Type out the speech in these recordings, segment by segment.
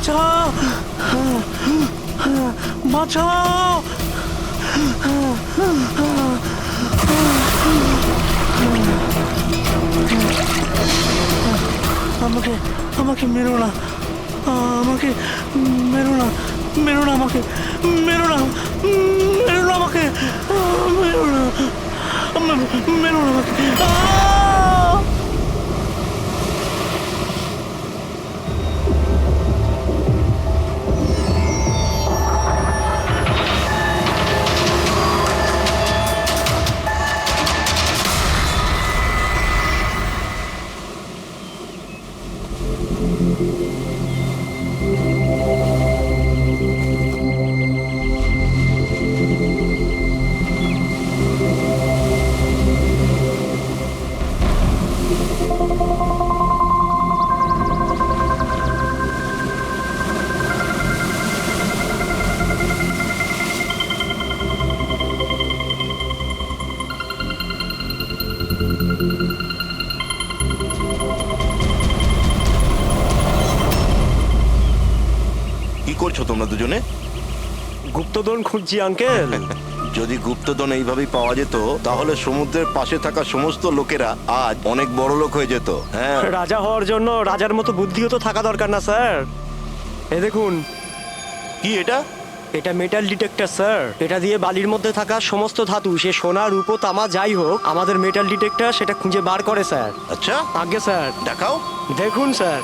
বাঁচাও, বাঁচাও। আমাকে আমাকে মেরো না, আমাকে মেরো না, মেরো না, আমাকে মেরো না, মেরো না, আমাকে মেরো না, মেরো না আমাকে। কি করছো তোমরা দুজনে? গুপ্তধন খুঁজছি আঙ্কেল। যদি গুপ্তধন এইভাবেই পাওয়া যেত তাহলে সমুদ্রের পাশে থাকা সমস্ত লোকেরা আজ অনেক বড় লোক হয়ে যেত। হ্যাঁ, রাজা হওয়ার জন্য রাজার মতো বুদ্ধিও তো থাকা দরকার না স্যার? এ দেখুন, কি এটা? এটা মেটাল ডিটেক্টর স্যার। এটা দিয়ে বালির মধ্যে থাকা সমস্ত ধাতু, সে সোনা রূপো তামা যাই হোক, আমাদের মেটাল ডিটেক্টর সেটা খুঁজে বার করে স্যার। আচ্ছা, আগে স্যার দেখাও। দেখুন স্যার।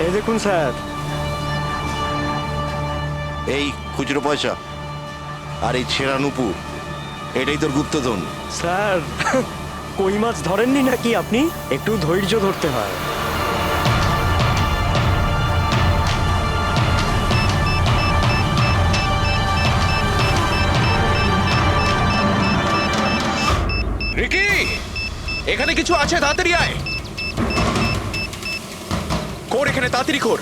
এই দেখুন স্যার। এই খুচরো পয়সা আর এই ছেঁড়া নুপুর, এটাই তোর গুপ্তধন। স্যার কই মাছ ধরেননি নাকি আপনি? একটু ধৈর্য ধরতে হয়। রিকি, এখানে কিছু আছে, তাড়াতাড়ি আয়। কর এখানে, তাড়াতাড়ি কর।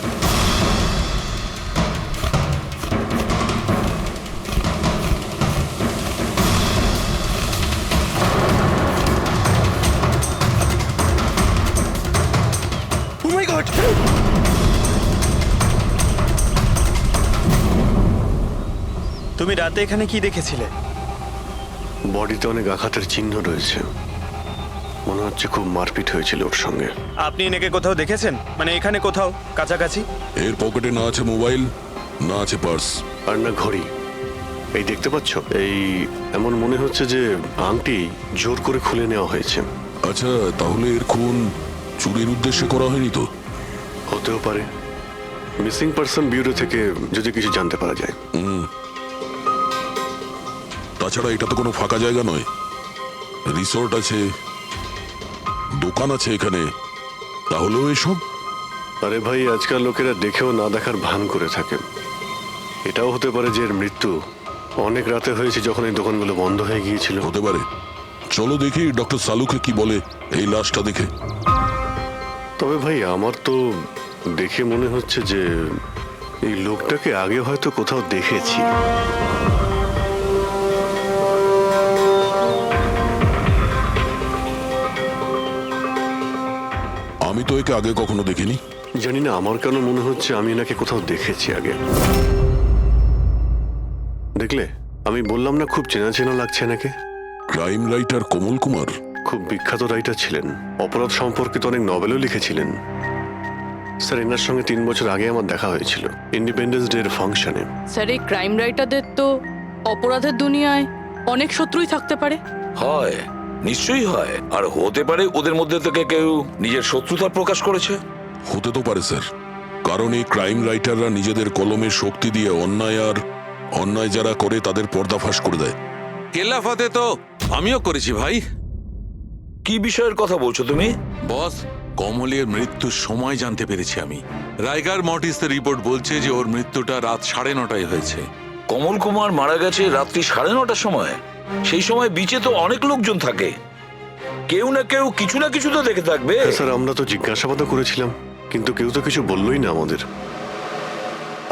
Oh my God! তুমি রাতে এখানে কি দেখেছিলে? বডিতে অনেক আঘাতের চিহ্ন রয়েছে, মনে হচ্ছে খুব মারপিট হয়েছিল ওর সঙ্গে। আপনি এনাকে কোথাও দেখেছেন? মানে এখানে কোথাও কাছাকাছি? এর পকেটে না আছে মোবাইল, না আছে পার্স। আর না ঘড়ি। এই দেখতে পাচ্ছ, এই এমন মনে হচ্ছে যে আংটি জোর করে খুলে নেওয়া হয়েছে। আচ্ছা, তাহলে এর খুন চুরির উদ্দেশ্যে করা হয়নি তো? হতেও পারে। মিসিং পারসন ব্যুরো থেকে যদি কিছু জানতে পারা যায়। তাছাড়া এটা তো কোনো ফাঁকা জায়গা নয়, রিসোর্ট আছে, দোকান আছে এখানে, তাহলেও এসব। আরে ভাই, আজকাল লোকেরা দেখেও না দেখার ভান করে থাকে। এটাও হতে পারে যে এর মৃত্যু অনেক রাতে হয়েছে, যখন এই দোকানগুলো বন্ধ হয়ে গিয়েছিল। হতে পারে। চলো দেখি ডক্টর সালুকে কি বলে এই লাশটা দেখে। তবে ভাই, আমার তো দেখে মনে হচ্ছে যে এই লোকটাকে আগে হয়তো কোথাও দেখেছি। আমি তো একে আগে কখনো দেখিনি। জানি না, আমার কেন মনে হচ্ছে আমি এনাকে কোথাও দেখেছি আগে। দেখলে, আমি বললাম না খুব চেনা চেনা লাগছে এনাকে। ক্রাইম রাইটার কমল কুমার খুব বিখ্যাত রাইটার ছিলেন, অপরাধ সম্পর্কিত অনেক নভেলও লিখেছিলেন। স্যার, এনার সঙ্গে 3 বছর আগে আমার দেখা হয়েছিল ইন্ডিপেন্ডেন্স ডে এর ফাংশনে। স্যার, এই ক্রাইম রাইটারদের তো অপরাধের দুনিয়ায় অনেক শত্রুই থাকতে পারে। হয়, নিশ্চয়ই হয়। আর হতে পারে ওদের মধ্যে থেকে কেউ নিজের শত্রুতা প্রকাশ করেছে। হতে তো পারে স্যার, কারণ এই ক্রাইম রাইটাররা নিজেদের কলমের শক্তি দিয়ে অন্যায় যারা করে তাদের পর্দাফাশ করে দেয়। কেল্লাফাতে তো আমিও করেছি ভাই। কি বিষয়ের কথা বলছো তুমি? বস, কমলের মৃত্যুর সময় জানতে পেরেছি আমি। রাইগার মর্টিসের রিপোর্ট বলছে যে ওর মৃত্যুটা রাত 9:30 হয়েছে। কমল কুমার মারা গেছে রাত্রি 9:30টার সময়। সেই সময় বিচে তো অনেক লোকজন থাকে, কেউ না কেউ কিছু না কিছু তো দেখে থাকবে। হ্যাঁ স্যার, আমরা তো জিজ্ঞাসাবাদও করেছিলাম, কিন্তু কেউ তো কিছু বললোই না আমাদের।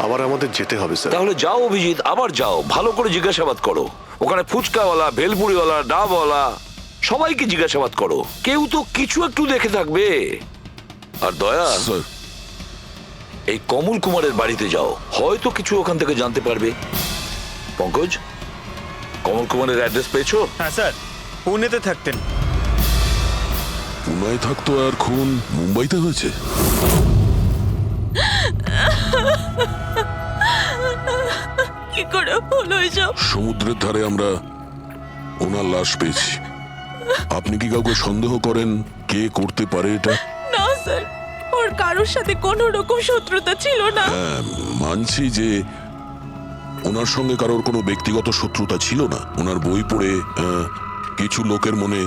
আবার আমাদের যেতে হবে স্যার। তাহলে যাও অভিজিৎ, আবার যাও, ভালো করে জিজ্ঞাসাবাদ করো। ওখানে ফুচকাওয়ালা, ভেলপুরিওয়ালা, ডাবওয়ালা সবাইকে জিজ্ঞাসাবাদ করো, কেউ তো কিছু একটু দেখে থাকবে। আর দয়া, স্যার, এই কমল কুমারের বাড়িতে যাও, হয়তো কিছু ওখান থেকে জানতে পারবে। পঙ্কজ, কমল কুমারের অ্যাড্রেস পেয়েছো? হ্যাঁ স্যার, পুনেতে থাকতেন। পুনায় থাকতো আর খুন মুম্বাইতে হয়েছে। কি করে হলো এসব? সমুদ্রের ধারে আমরা ওনার লাশ পেয়েছি। আপনি কি কাউকে সন্দেহ করেন কে করতে পারে এটা? না স্যার, ওর কারোর সাথে কোনো রকম শত্রুতা ছিল না। হ্যাঁ, মানছি যে ওনার সঙ্গে কারোর কোনো ব্যক্তিগত শত্রুতা ছিল না। ওনার বই পড়ে কিছু লোকের মনে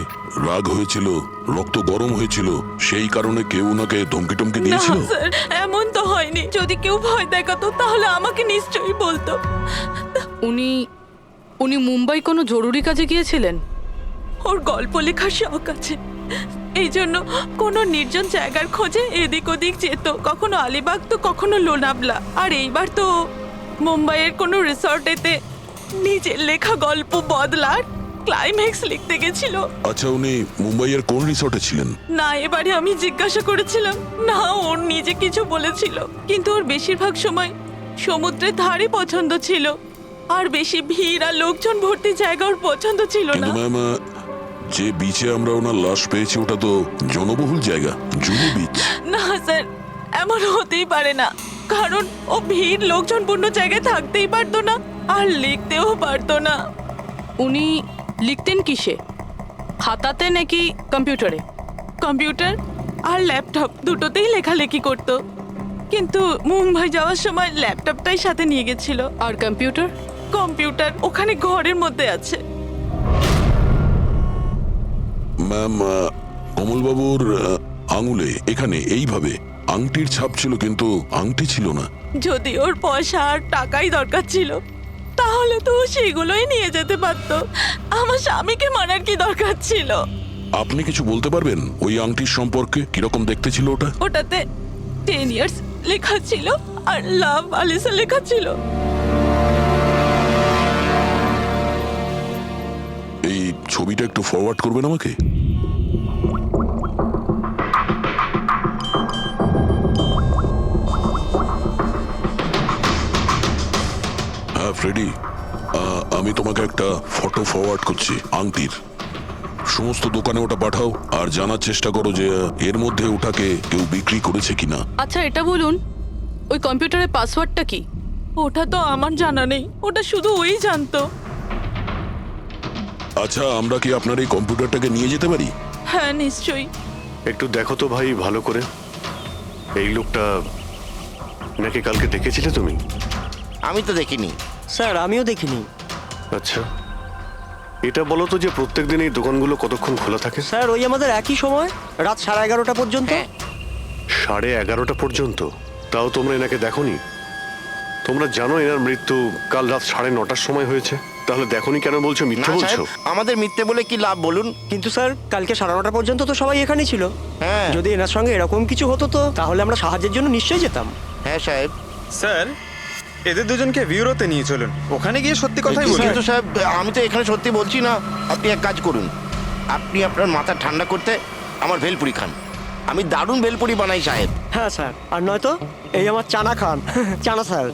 রাগ হয়েছিল, রক্ত গরম হয়েছিল, সেই কারণে কেউ ওনাকে ধমকি টমকি না দিয়েছিল। স্যার, এমন তো হয়নি। যদি কেউ ভয় দেখাতো তাহলে আমাকে নিশ্চয়ই বলতো। উনি উনি মুম্বাই কোনো জরুরি কাজে গিয়েছিলেন? ওর গল্প লেখার শখ আছে, এই জন্য কোনো নির্জন জায়গার খোঁজে এদিক ওদিক যেত, কখনো আলিবাগ তো কখনো লোনাবলা। আর এইবার তো মুম্বাইয়ের কোনো রিসর্টেতে নিজের লেখা গল্প বদলার ক্লাইম্যাক্স লিখতে গেছিল। আচ্ছা, উনি মুম্বাইয়ের কোন রিসর্টে ছিলেন? না, এবারে আমি জিজ্ঞাসা করেছিলাম না, ওর নিজে কিছু বলেছিল, কিন্তু ওর বেশিরভাগ সময় সমুদ্রের ধারে পছন্দ ছিল, আর বেশি ভিড় আর লোকজন ভর্তি জায়গা ওর পছন্দ ছিল না। কিন্তু ম্যাম, যে বিচে আমরা ওনার লাশ পেয়েছি ওটা তো জনবহুল জায়গা, জুহু বিচ। না স্যার, এমন হতেই পারে না, কারণ ও ভিড় লোকজনপূর্ণ জায়গায় থাকতেই পারতো না আর লিখতেও পারতো না। উনি লিখতেন কিসে, খাতাতে নাকি কম্পিউটারে? কম্পিউটার আর ল্যাপটপ দুটোতেই লেখালেখি করতো, কিন্তু মুম্বাই যাওয়ার সময় ল্যাপটপটাই সাথে নিয়ে গেছিল। আর কম্পিউটার? কম্পিউটার ওখানে ঘরের মধ্যে আছে। ম্যাম, কমলবাবুর আঙুলে এখানে এইভাবে আংটির ছাপ ছিল, কিন্তু আংটি ছিল না। যদি ওর পয়সা আর টাকাই দরকার ছিল তাহলে তো ও সেগুলোই নিয়ে যেতে পারতো। আমার স্বামীকে মারার কি দরকার ছিল? আপনি কিছু বলতে পারবেন ওই আংটির সম্পর্কে? কিরকম দেখতে ছিল ওটা? ওটাতে 10 ইয়ার্স লেখা ছিল আর লাভ আলিসা লেখা ছিল। এই ছবিটা একটু ফরওয়ার্ড করবেন আমাকে? হ্যাঁ ফ্রেডি, আমি তোমাকে একটা ফটো ফরওয়ার্ড করছি আংটির। সমস্ত দোকানে ওটা পাঠাও আর জানার চেষ্টা করো যে এর মধ্যে ওটাকে কেউ বিক্রি করেছে কিনা। আচ্ছা, এটা বলুন, ওই কম্পিউটারের পাসওয়ার্ডটা কি? ওটা তো আমার জানা নেই, ওটা শুধু ওই জানতো। আচ্ছা, আমরা কি আপনার এই কম্পিউটারটাকে নিয়ে যেতে পারি? হ্যাঁ নিশ্চয়ই। একটু দেখো তো ভাই ভালো করে, এই লোকটা নাকি কালকে দেখেছিলে তুমি? আমি তো দেখিনি। স্যার, আমিও দেখিনি। আচ্ছা, এটা বলো তো যে প্রত্যেকদিন এই দোকানগুলো কতক্ষণ খোলা থাকে? স্যার, ওই আমাদের একই সময়, রাত 11:30 পর্যন্ত। 11:30 পর্যন্ত? তাও তোমরা এনাকে দেখোনি? তোমরা জানো এনার মৃত্যু কাল রাত 9:30টার সময় হয়েছে, তাহলে দেখোনি কেন বলছো? মিথ্যে না বলছো? সাহেব, আমাদের মিথ্যে বলে কি লাভ বলুন? কিন্তু স্যার, কালকে 9:30 পর্যন্ত তো সবাই এখানেই ছিল। হ্যাঁ। যদি এনার সঙ্গে এরকম কিছু হতো তো তাহলে আমরা সাহায্যের জন্য নিশ্চয়ই যেতাম। হ্যাঁ সাহেব। স্যার, এদের দুজনকে বিউরোতে নিয়ে চলুন, ওখানে গিয়ে সত্যি কথাই বলুন। কিন্তু সাহেব, আমি তো এখানে সত্যি বলছি না। আপনি এক কাজ করুন, আপনি আপনার মাথা ঠান্ডা করতে আমার ভেলপুরি খান। আমি দারুণ ভেলপুরি বানাই সাহেব। হ্যাঁ স্যার, আর নয়তো এই আমার চানা খান। চানা স্যার।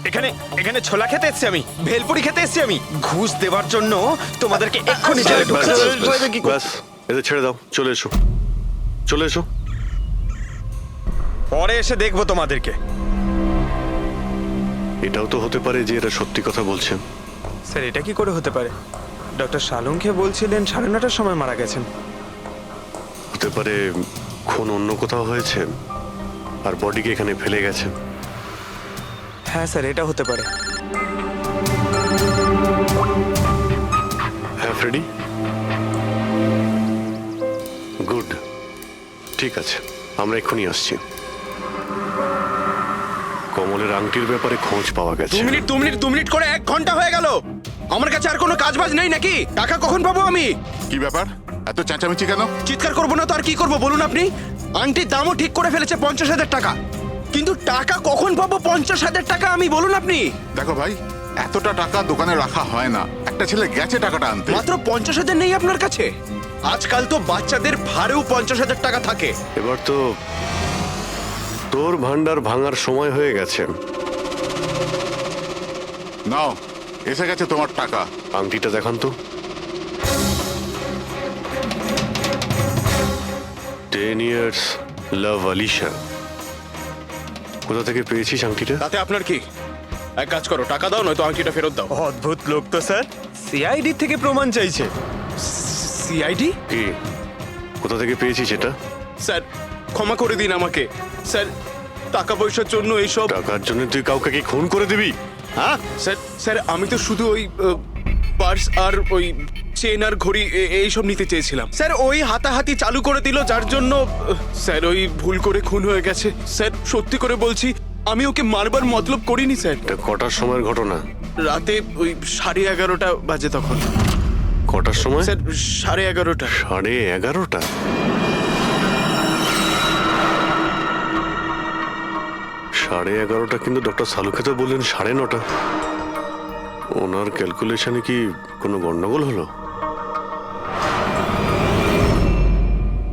এখানে এখানে ছোলা খেতে এসেছি আমি, ভেলপুরি খেতে এসেছি আমি। ঘুষ দেওয়ার জন্য তোমাদেরকে এক্ষুনি জেলে ঢুকাতে হবে। ব্যাস, এদের ছেড়ে দাও, চলে এসো, চলে এসো। পরে এসে দেখবো তোমাদেরকে। এটাও তো হতে পারে যে এরা সত্যি কথা বলছে। স্যার, এটা কি করে হতে পারে? ডক্টর শালুংকে বলছিলেন 9:30টার সময় মারা গেছেন। হতে পারে খুন অন্য কোথাও হয়েছে আর বডিকে এখানে ফেলে গেছে। হ্যাঁ স্যার, এটা হতে পারে। হ্যাঁ ফ্রেডি, গুড, ঠিক আছে, আমরা এক্ষুনি আসছি। কমলের আংটির ব্যাপারে খোঁজ পাওয়া গেছে। 2 মিনিট করে 1 ঘন্টা হয়ে গেল। আমার কাছে আর কোনো কাজ বাজ নেই নাকি? টাকা কখন পাবো আমি? কি ব্যাপার, এত চেঁচামেচি কেন? চিৎকার করবো না তো আর কি করবো বলুন আপনি? আংটির দামও ঠিক করে ফেলেছে 50,000 টাকা, কিন্তু টাকা কখন পাবো 50,000 টাকা আমি বলুন আপনি? দেখো ভাই, এতটা টাকা দোকানে রাখা হয় না। একটা ছেলে গেছে টাকাটা আনতে। মাত্র 50,000 নেই আপনার কাছে? আজকাল তো বাচ্চাদের ভাড়েও 50,000 টাকা থাকে। এবার তো তোর ভান্ডার ভাঙার সময় হয়ে গেছে। নাও, এসে গেছে তোমার টাকা। আংটিটা দেখান তো। 10 years love আলিশা। কোথা থেকে পেয়েছিস আংটিটা? তাতে আপনার কি? এক কাজ করো, টাকা দাও, নয়তো আংটিটা ফেরত দাও। অদ্ভুত লোক তো স্যার, সিআইডি থেকে প্রমাণ চাইছে। সিআইডি? কি, কোথা থেকে পেয়েছিস এটা? স্যার ক্ষমা করে দিন আমাকে। স্যার টাকা পয়সার জন্য এইসব। টাকার জন্য তুই কাউকে কি খুন করে দিবি? হ্যাঁ স্যার, স্যার আমি তো শুধু ওই পার্স আর ওই চেন আর ঘড়ি এইসব নিতে চেয়েছিলাম। স্যার ওই হাতাহাতি চালু করে দিল, যার জন্য স্যার ওই ভুল করে খুন হয়ে গেছে। স্যার সত্যি করে বলছি, আমি ওকে মারবার মতলব করিনি স্যার। এটা কটার সময়ের ঘটনা? রাতে ওই 11:30 বাজে তখন। কটার সময়? স্যার 11:30। 11:30? সাড়ে 11:30 কিন্তু ডক্টর সালুকে তো বললেন 9:30। ওনার ক্যালকুলেশনে কি কোনো গন্ডগোল হলো?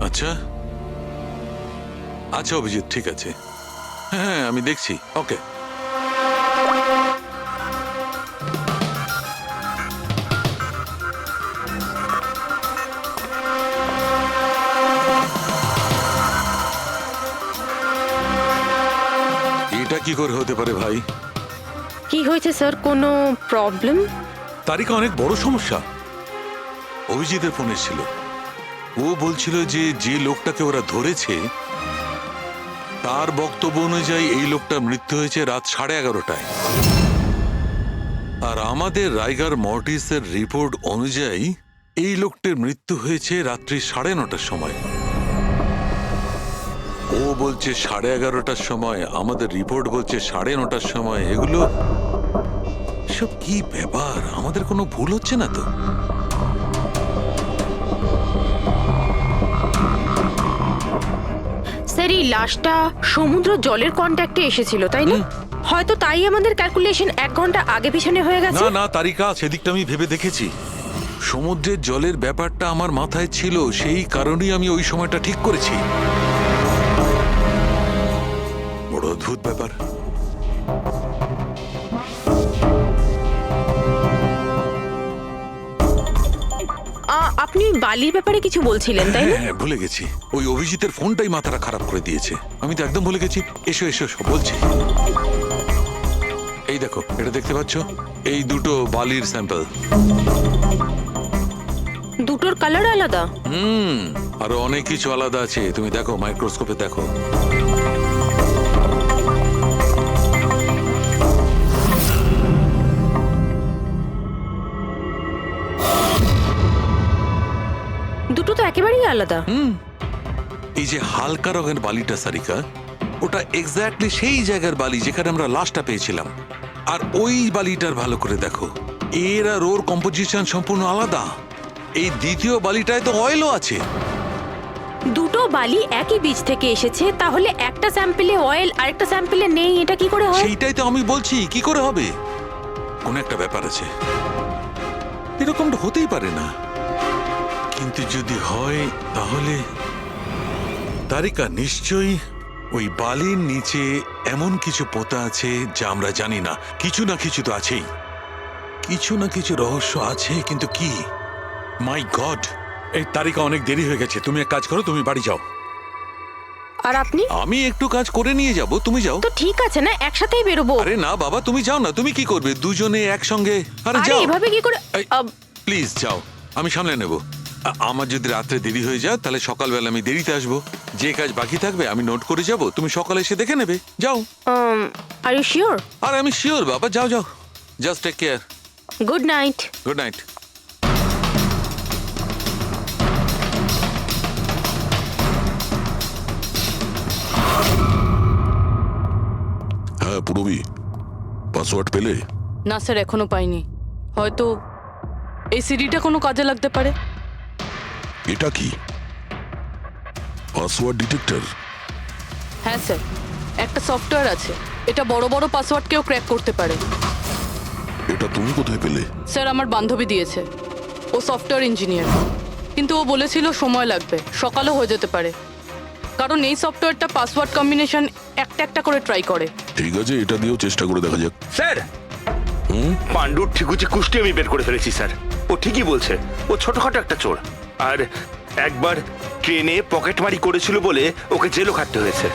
আচ্ছা আচ্ছা অভিজিৎ, ঠিক আছে, হ্যাঁ আমি দেখছি। ওকে, এটা কি করে হতে পারে ভাই? কি হয়েছে স্যার, কোনো প্রবলেম? তারিকা অনেক বড় সমস্যা। অভিজিতের ফোন এসেছিল, ও বলছিল যে যে লোকটাকে ওরা ধরেছে তার বক্তব্য অনুযায়ী এই লোকটার মৃত্যু হয়েছে রাত 11:30টায়, আর আমাদের রাইগার মর্টিসের রিপোর্ট অনুযায়ী এই লোকটির মৃত্যু হয়েছে রাত্রি 9:30টার সময়। ও বলছে 11:30টার সময়, আমাদের রিপোর্ট বলছে 9:30টার সময়। এগুলো সব কি ব্যাপার? আমাদের কোনো ভুল হচ্ছে না তো? স্যার এই লাশটা সমুদ্র জলের কন্ট্যাক্টে এসেছিল, তাই না? হয়তো তাই আমাদের ক্যালকুলেশন 1 ঘন্টা আগে পিছনে হয়ে গেছে। না না তারিকা, সেদিকটা আমি ভেবে দেখেছি। সমুদ্রের জলের ব্যাপারটা আমার মাথায় ছিল, সেই কারণেই আমি ওই সময়টা ঠিক করেছি। বড় অদ্ভুত ব্যাপার। আপনি বালির ব্যাপারে কিছু বলছিলেন, তাই না? হ্যাঁ ভুলে গেছি, ওই অভিজিতের ফোনটাই মাথাটা খারাপ করে দিয়েছে। আমি তো একদম ভুলে গেছি। এসো এসো এসো, বলছি। এই দেখো, এটা দেখতে পাচ্ছ? এই দুটো বালির স্যাম্পল। দুটোর কালার আলাদা? আরো অনেক কিছু আলাদা আছে, তুমি দেখো, মাইক্রোস্কোপে দেখো। দুটো তো একেবারেই আলাদা। এই যে হালকা রঙের বালিটা সারিকা, ওটা এক্স্যাক্টলি সেই জায়গার বালি যেখানে আমরা লাশটা পেয়েছিলাম। আর ওই বালিটার ভালো করে দেখো, এর আর ওর কম্পোজিশন সম্পূর্ণ আলাদা। এই দ্বিতীয় বালিটায় তো অয়েলও আছে। দুটো বালি একই বীজ থেকে এসেছে, তাহলে একটা স্যাম্পলে অয়েল আর একটা স্যাম্পলে নেই, এটা কি করে হয়? সেইটাই তো আমি বলছি, কি করে হবে? কোন একটা ব্যাপার আছে, এরকমটা হতেই পারে না। কিন্তু যদি হয় তাহলে তারিকা নিশ্চয়ই ওই বালির নিচে এমন কিছু পোতা আছে যা আমরা জানি না। কিছু না কিছু তো আছেই, কিছু না কিছু রহস্য আছে, কিন্তু কি? মাই গড, এই তারিকা অনেক দেরি হয়ে গেছে। তুমি এক কাজ করো, তুমি বাড়ি যাও। আর আপনি? আমি একটু কাজ করে নিয়ে যাব, তুমি যাও। তো ঠিক আছে না, একসাথেই বেরোবো। আরে না বাবা, তুমি যাও না। তুমি কি করবে দুজনে একসঙ্গে? আরে যাও। এভাবে কি করে? প্লিজ যাও, আমি সামলে নেব। আমার যদি রাত্রে দেরি হয়ে যায় তাহলে সকালবেলা আমি দেরিতে আসবো। যে কাজ বাকি থাকবে আমি নোট করে যাব, তুমি সকালে এসে দেখে নেবে। যাও। Are you sure? আর আমি শিওর বাবা, যাও যাও, just take care. Good night. Good night. হ্যাঁ পুরবি, পাসওয়ার্ড পেলে? না স্যার, এখনো পাইনি। হয়তো এই সিডিটা কোনো কাজে লাগতে পারে। এটা কি পাসওয়ার্ড ডিটেক্টর? হ্যাঁ স্যার, একটা সফটওয়্যার আছে, এটা বড় বড় পাসওয়ার্ডকেও ক্র্যাক করতে পারে। এটা তুমি কোথায় পেলে? স্যার, আমার বান্ধবী দিয়েছে। ও সফটওয়্যার ইঞ্জিনিয়ার, কিন্তু ও বলেছিল সময় লাগবে, সকালও হয়ে যেতে পারে, কারণ এই সফটওয়্যারটা পাসওয়ার্ড কম্বিনেশন একটা একটা করে ট্রাই করে। ঠিক আছে, এটা দিয়েও চেষ্টা করে দেখা যাক। স্যার, পাণ্ডুর ঠিকুচি কুষ্টি আমি বের করে ফেলেছি স্যার। ও ঠিকই বলছে, ও ছোটখাটো একটা চোর, আর একবার ট্রেনে পকেটমারি করেছিল বলে ওকে জেলও খাটতে হয়েছে।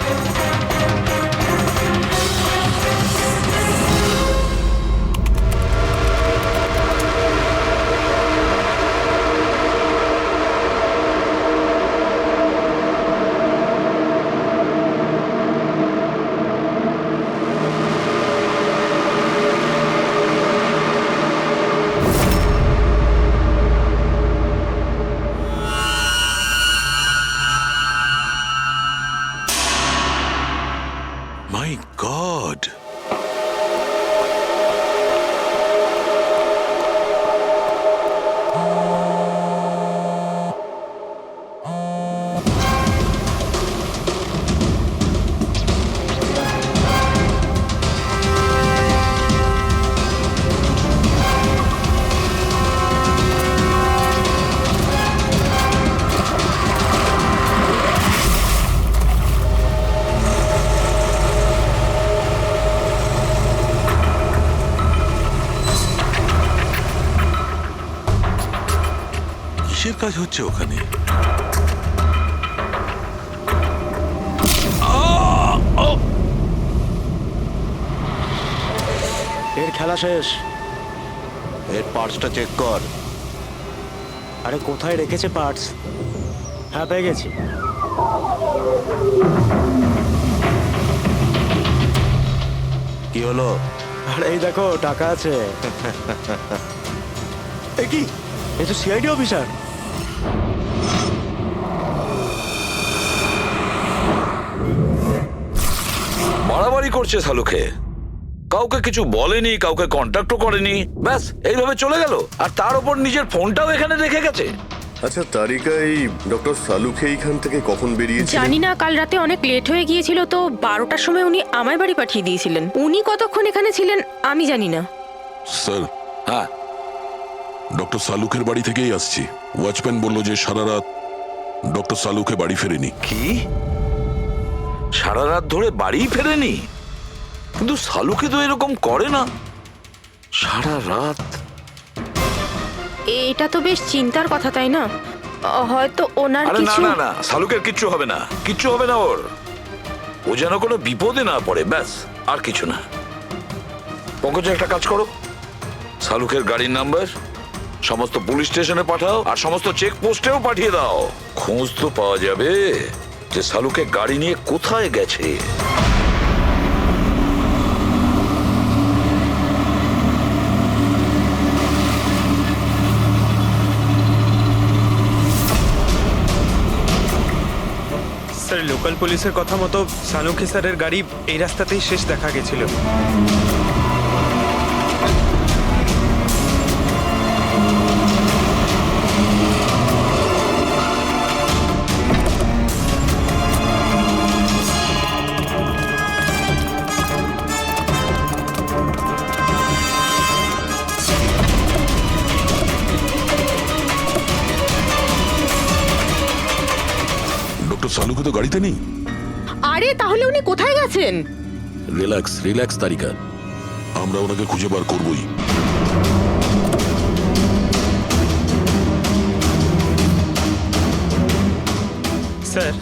মাই গড, কিসের কাজ হচ্ছে ওখানে? এর খেলা শেষ। এর পার্সটা চেক কর। আরে কোথায় রেখেছে পার্টস? হ্যাঁ, পেয়ে গেছি। কি হলো? আরে এই দেখো, টাকা আছে। এ কি, এ তো সিআইডি অফিসার। বাড়াবাড়ি করছে সালুকে, কাউকে কিছু বলেনি, কাউকে কন্ট্যাক্টও করেনি, ব্যাস এইভাবে চলে গেল। আর তার উপর নিজের ফোনটাও এখানে রেখে গেছে। আচ্ছা তারিকা, এই ডক্টর সালুকে এইখান থেকে কখন বেরিয়েছে? জানি না, কাল রাতে অনেক লেট হয়ে গিয়েছিল তো 12টার সময় উনি আমায় বাড়ি পাঠিয়ে দিয়েছিলেন। উনি কতক্ষণ এখানে ছিলেন আমি জানি না। স্যার, হ্যাঁ, ডক্টর সালুকের বাড়ি থেকেই আসছি। ওয়াচম্যান বলল যে সারা রাত ডক্টর সালুকে বাড়ি ফেরেনি। কি সারা রাত ধরে বাড়ি ফেরেনি? কিন্তু সালুকে তো এরকম করে না, সারা রাত। এটা তো বেশ চিন্তার কথা, তাই না? হয়তো ওনার আরে না কিছু। না না, সালুকের কিচ্ছু হবে না, কিচ্ছু হবে না ওর। ও যেন কোনো বিপদে না পড়ে, ব্যাস, আর কিছু না। পঙ্কজ, একটা কাজ করো, সালুকের গাড়ির নাম্বার সমস্ত পুলিশ স্টেশনে পাঠাও, আর সমস্ত চেক পোস্টেও পাঠিয়ে দাও। খোঁজ তো পাওয়া যাবে যে সালুকে গাড়ি নিয়ে কোথায় গেছে। স্যার, লোকাল পুলিশের কথা মতো সালুকে স্যারের গাড়ি এই রাস্তাতেই শেষ দেখা গেছিল। ডক্টর সালুকে তো গাড়িতে নেই। আরে তাহলে উনি কোথায় গেছেন? রিল্যাক্স রিল্যাক্স তারিকা, আমরা ওনাকে খুঁজে বার করবই। স্যার,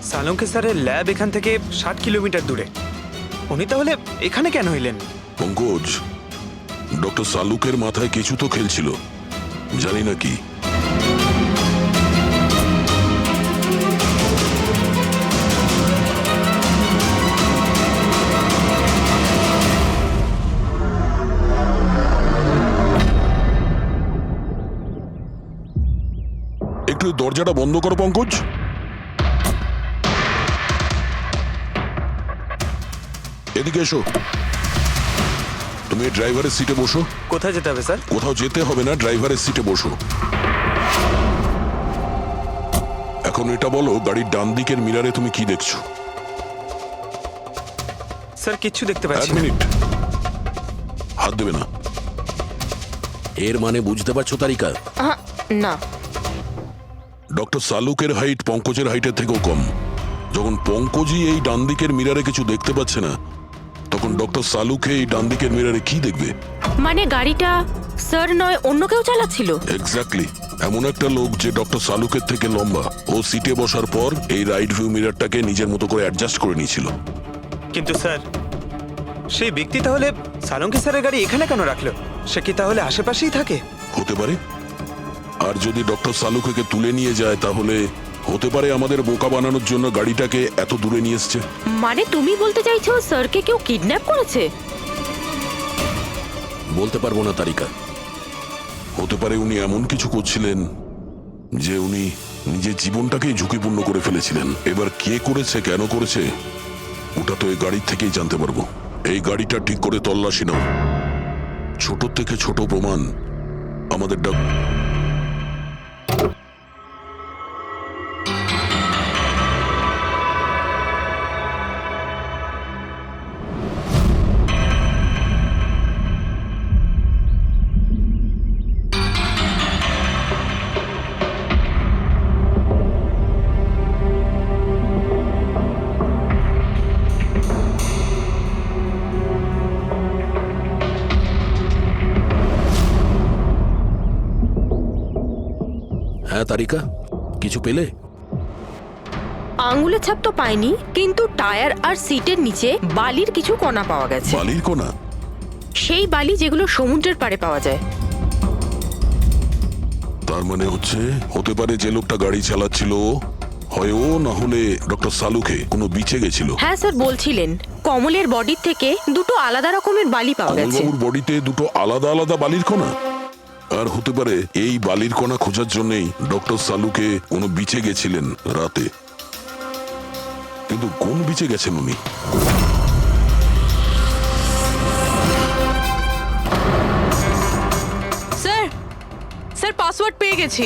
সালুকে স্যারের ল্যাব এখান থেকে 60 কিলোমিটার দূরে। উনি তাহলে এখানে কেন এলেন? পঙ্কজ, ডক্টর সালুকের মাথায় কিছু তো খেলছিল, জানি না কি। দরজাটা বন্ধ করো পঙ্কজ। এদিকে এসো। তুমি ড্রাইভারের সিটে বসো। কোথায় যেতে হবে স্যার? কোথাও যেতে হবে না, ড্রাইভারের সিটে বসো। এখন এটা বলো, গাড়ির ডান দিকের মিরারে তুমি কি দেখছো? স্যার কিচ্ছু দেখতে এক পাচ্ছি না। মিনিট, হাত দেবে না। এর মানে বুঝতে পারছো তারিকা? না। ডক্টর সালুকের হাইট পঙ্কজের হাইটের থেকেও কম। যখন পঙ্কজই এই ডান দিকের মিরারে কিছু দেখতে পাচ্ছে না, তখন ডক্টর সালুকে এই ডান দিকের মিরারে কি দেখবে? মানে গাড়িটা স্যার নয়, অন্য কেউ চালাচ্ছিল। এক্স্যাক্টলি, এমন একটা লোক যে ডক্টর সালুকের থেকে লম্বা। ও সিটে বসার পর এই রাইট ভিউ মিরারটাকে নিজের মতো করে অ্যাডজাস্ট করে নিয়েছিল। কিন্তু স্যার, সেই ব্যক্তি তাহলে সালঙ্কি স্যারের গাড়ি এখানে কেন রাখলো? সে কি তাহলে আশেপাশেই থাকে? হতে পারে। আর যদি ডক্টর সালুকে তুলে নিয়ে যায়, তাহলে হতে পারে আমাদের বোকা বানানোর জন্য গাড়িটাকে এত দূরে নিয়ে এসছে। মানে তুমি বলতে চাইছো স্যারকে কেউ কিডন্যাপ করেছে? বলতে পারবো না তারিকা। হতে পারে উনি এমন কিছু করছিলেন যে উনি নিজের জীবনটাকেই ঝুঁকিপূর্ণ করে ফেলেছিলেন। এবার কে করেছে, কেন করেছে, ওটা তো এই গাড়ির থেকেই জানতে পারবো। এই গাড়িটা ঠিক করে তল্লাশি নাও। ছোট থেকে ছোট প্রমাণ আমাদের হ্যাঁ তারিকা, কিছু পেলে? আঙ্গুলের ছাপ তো পাইনি, কিন্তু টায়ার আর সিটের নিচে বালির কিছু কণা পাওয়া গেছে। বালির কণা? সেই বালি যেগুলো সমুদ্রের পাড়ে পাওয়া যায়। তার মানে হতে পারে যে লোকটা গাড়ি চালাচ্ছিল হয় ও, না হলে ডক্টর সালুকে কোনো বিচে গেছিল। হ্যাঁ স্যার, বলছিলেন কমলের বডির থেকে দুটো আলাদা রকমের বালি পাওয়া গেছে। কমলবাবুর বডিতে দুটো আলাদা আলাদা বালির কণা? আর হতে পারে এই বালির কণা খোঁজার জন্যই ডক্টর সালুকে কোনো বিচে গেছিলেন রাতে। কিন্তু কোন বিচে গেছেন উনি? স্যার, স্যার পাসওয়ার্ড পেয়ে গেছি।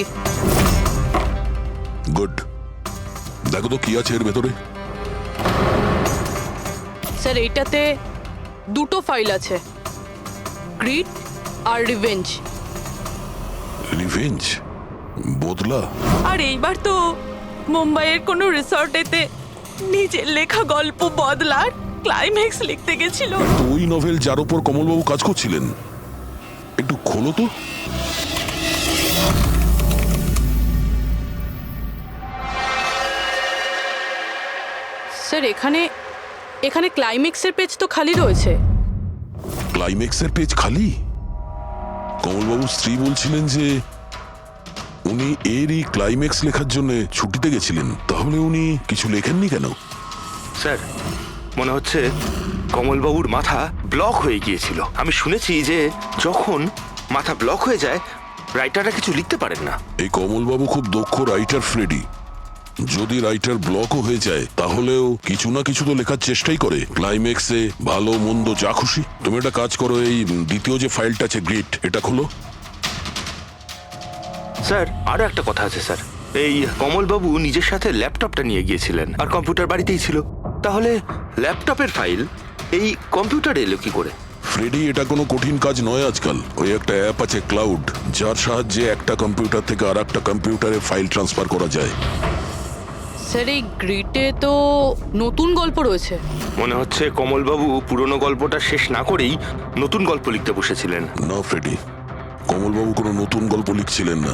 গুড। দেখো তো কি আছে এর ভেতরে। স্যার এইটাতে দুটো ফাইল আছে, গ্রিড আর রিভেঞ্জ। রিভেঞ্জ? বদলা? আর এইবার তো মুম্বাইয়ের কোনো রিসর্টেতে নিজের লেখা গল্প বদলার ক্লাইম্যাক্স লিখতে গেছিল। তো ওই নভেল যার উপর কমলবাবু কাজ করছিলেন, একটু খোলো তো। স্যার এখানে এখানে ক্লাইম্যাক্সের পেজ তো খালি রয়েছে। ক্লাইম্যাক্সের পেজ খালি? কমলবাবুর স্ত্রী বলছিলেন যে উনি এরই ক্লাইম্যাক্স লেখার জন্য ছুটিতে গেছিলেন। তাহলে উনি কিছু লেখেননি কেন? স্যার, মনে হচ্ছে কমলবাবুর মাথা ব্লক হয়ে গিয়েছিল। আমি শুনেছি যে যখন মাথা ব্লক হয়ে যায়, রাইটাররা কিছু লিখতে পারেন না। এই কমলবাবু খুব দক্ষ রাইটার ফ্রেডি। যদি রাইটার ব্লকও হয়ে যায়, তাহলেও কিছু না কিছু তো লেখার চেষ্টাই করে। ক্লাইম্যাক্সে ভালো মন্দ যা খুশি। তুমি একটা কাজ করো, এই দ্বিতীয় যে ফাইলটা আছে গ্রিড, এটা খোলো। স্যার, আরো একটা কথা আছে স্যার। এই কমলবাবু নিজের সাথে ল্যাপটপটা নিয়ে গিয়েছিলেন, আর কম্পিউটার বাড়িতেই ছিল। তাহলে ল্যাপটপের ফাইল এই কম্পিউটারে এলো কি করে? ফ্রেডি, এটা কোনো কঠিন কাজ নয় আজকাল। ওই একটা অ্যাপ আছে ক্লাউড, যার সাহায্যে একটা কম্পিউটার থেকে আর একটা কম্পিউটারে ফাইল ট্রান্সফার করা যায়। স্যার এই গ্রিডে তো নতুন গল্প রয়েছে। মনে হচ্ছে কমলবাবু পুরনো গল্পটা শেষ না করেই নতুন গল্প লিখতে বসেছিলেন। না ফ্রেডি, কমলবাবু কোনো নতুন গল্প লিখছিলেন না।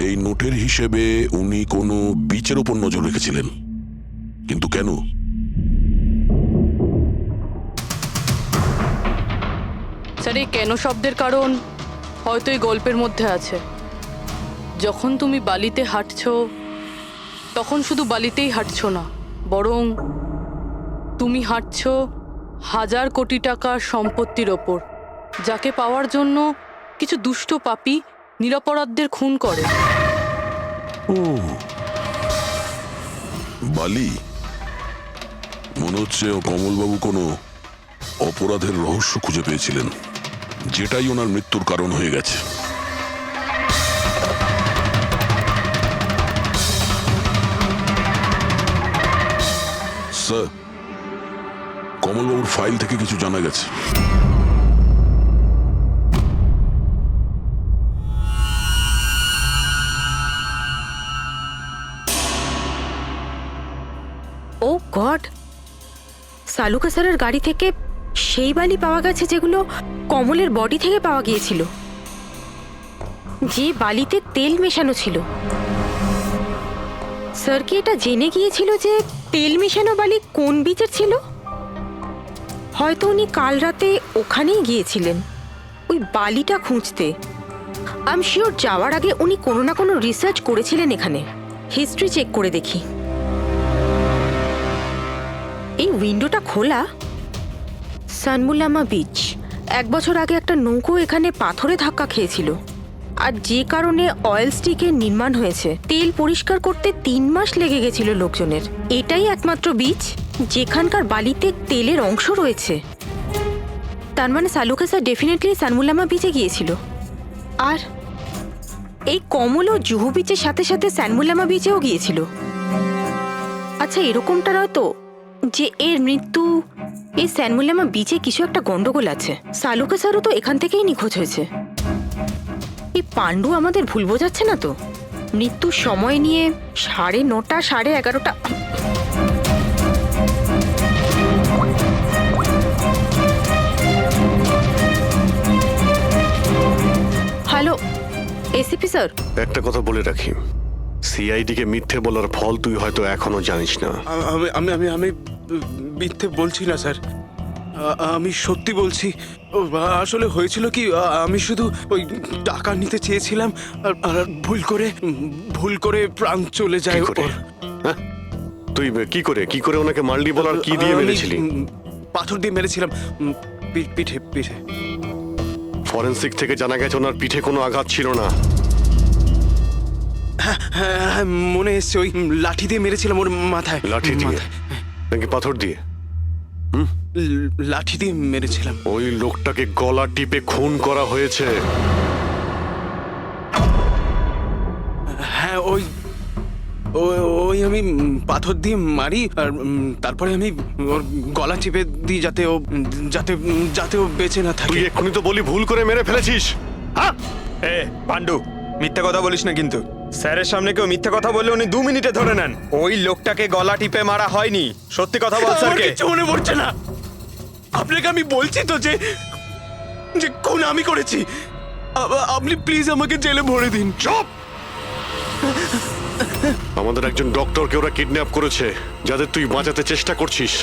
এই নোটের হিসেবে উনি কোনো বিচের ওপর নজর রেখেছিলেন। কিন্তু কেন? স্যার এই কেন শব্দের কারণ হয়তো এই গল্পের মধ্যে আছে। যখন তুমি বালিতে হাঁটছো, তখন শুধু বালিতেই হাঁটছো না, বরং তুমি হাঁটছো হাজার কোটি টাকার সম্পত্তির ওপর, যাকে পাওয়ার জন্য কিছু দুষ্ট পাপী নিরপরাধদের খুন করে। ও বালি, মনে হচ্ছে ও কমলবাবু কোনো অপরাধের রহস্য খুঁজে পেয়েছিলেন, যেটাই ওনার মৃত্যুর কারণ হয়ে গেছে। স্যার, কমলবাবুর ফাইল থেকে কিছু জানা গেছে। ও গড, সালুকা স্যারের গাড়ি থেকে সেই বালি পাওয়া গেছে যেগুলো কমলের বডি থেকে পাওয়া গিয়েছিল, যে বালিতে তেল মেশানো ছিল। স্যার কি এটা জেনে গিয়েছিল যে তেল মেশানো বালি কোন বিচের ছিল? হয়তো উনি কাল রাতে ওখানেই গিয়েছিলেন ওই বালিটা খুঁজতে। আই এম শিওর যাওয়ার আগে উনি কোনো না কোনো রিসার্চ করেছিলেন এখানে। হিস্ট্রি চেক করে দেখি। এই উইন্ডোটা খোলা। সানমুলামা বিচ, 1 বছর আগে একটা নৌকো এখানে পাথরে ধাক্কা খেয়েছিল, আর যে কারণে অয়েল স্টিকের নির্মাণ হয়েছে। তেল পরিষ্কার করতে 3 মাস লেগে গেছিল লোকজনের। এটাই একমাত্র বিচ যেখানকার বালিতে তেলের অংশ রয়েছে। তার মানে সালুকা স্যার ডেফিনেটলি সানমুলামা বিচে গিয়েছিল। আর এই কমল ও জুহু বিচের সাথে সাথে সানমুলামা বিচেও গিয়েছিল। আচ্ছা, এরকমটা নয় তো যে এর মৃত্যু এই সানমুলামা বিচে কিছু একটা গন্ডগোল আছে? সালুকা স্যারও তো এখান থেকেই নিখোঁজ হয়েছে। এই পাণ্ডু আমাদের ভুল বোঝাচ্ছে না তো? মৃত্যুর সময় নিয়ে 9:30 11:30। হ্যালো এসিপি স্যার, একটা কথা বলে রাখি, সিআইডি কে মিথ্যে বলার ফল তুই হয়তো এখনো জানিস না। আমি আমি আমি মিথ্যে বলছি না স্যার, আমি সত্যি বলছি। আসলে হয়েছিল কি, আমি শুধু ওই টাকা নিতে চেয়েছিলাম আর ভুল করে প্রাণ চলে যায় ওর। হ্যাঁ? তুই কি করে ওনাকে মারলি বলার কি দিয়ে মেরেছিলি? পাথর দিয়ে মেরেছিলাম, পিঠে পিঠে। ফরেনসিক থেকে জানা গেছে ওনার পিঠে কোনো আঘাত ছিল না। হ্যাঁ, মনে এসছে, ওই লাঠি দিয়ে মেরেছিলাম ওর মাথায়। লাঠি দিয়ে নাকি পাথর দিয়ে? লাঠি দিয়ে মেরেছিলাম। ওই লোকটাকে গলা টিপে খুন করা হয়েছে। হ্যাঁ, ওই আমি পাথর দিয়ে মারি, আর তারপরে আমি ওর গলা চিপে দিই যাতে ও বেঁচে না থাকে। তুই এক্ষুনি তো বলি ভুল করে মেরে ফেলেছিস। হ্যাঁ এ পাণ্ডু, মিথ্যে কথা বলিস না কিন্তু। স্যারের সামনে কেউ মিথ্যে কথা বললে উনি 2 মিনিটে ধরে নেন। ওই লোকটাকে গলা টিপে মারা হয়নি। সত্যি কথা বল স্যারকে। কিছু মনে পড়ছে না। আপনাকে আমি বলছি তো যে খুন আমি করেছি। আপনি প্লিজ আমাকে জেলে ভরে দিন। চুপ! আমাদের একজন ডক্টরকে ওরা কিডন্যাপ করেছে, যাদের তুই বাঁচাতে চেষ্টা করছিস।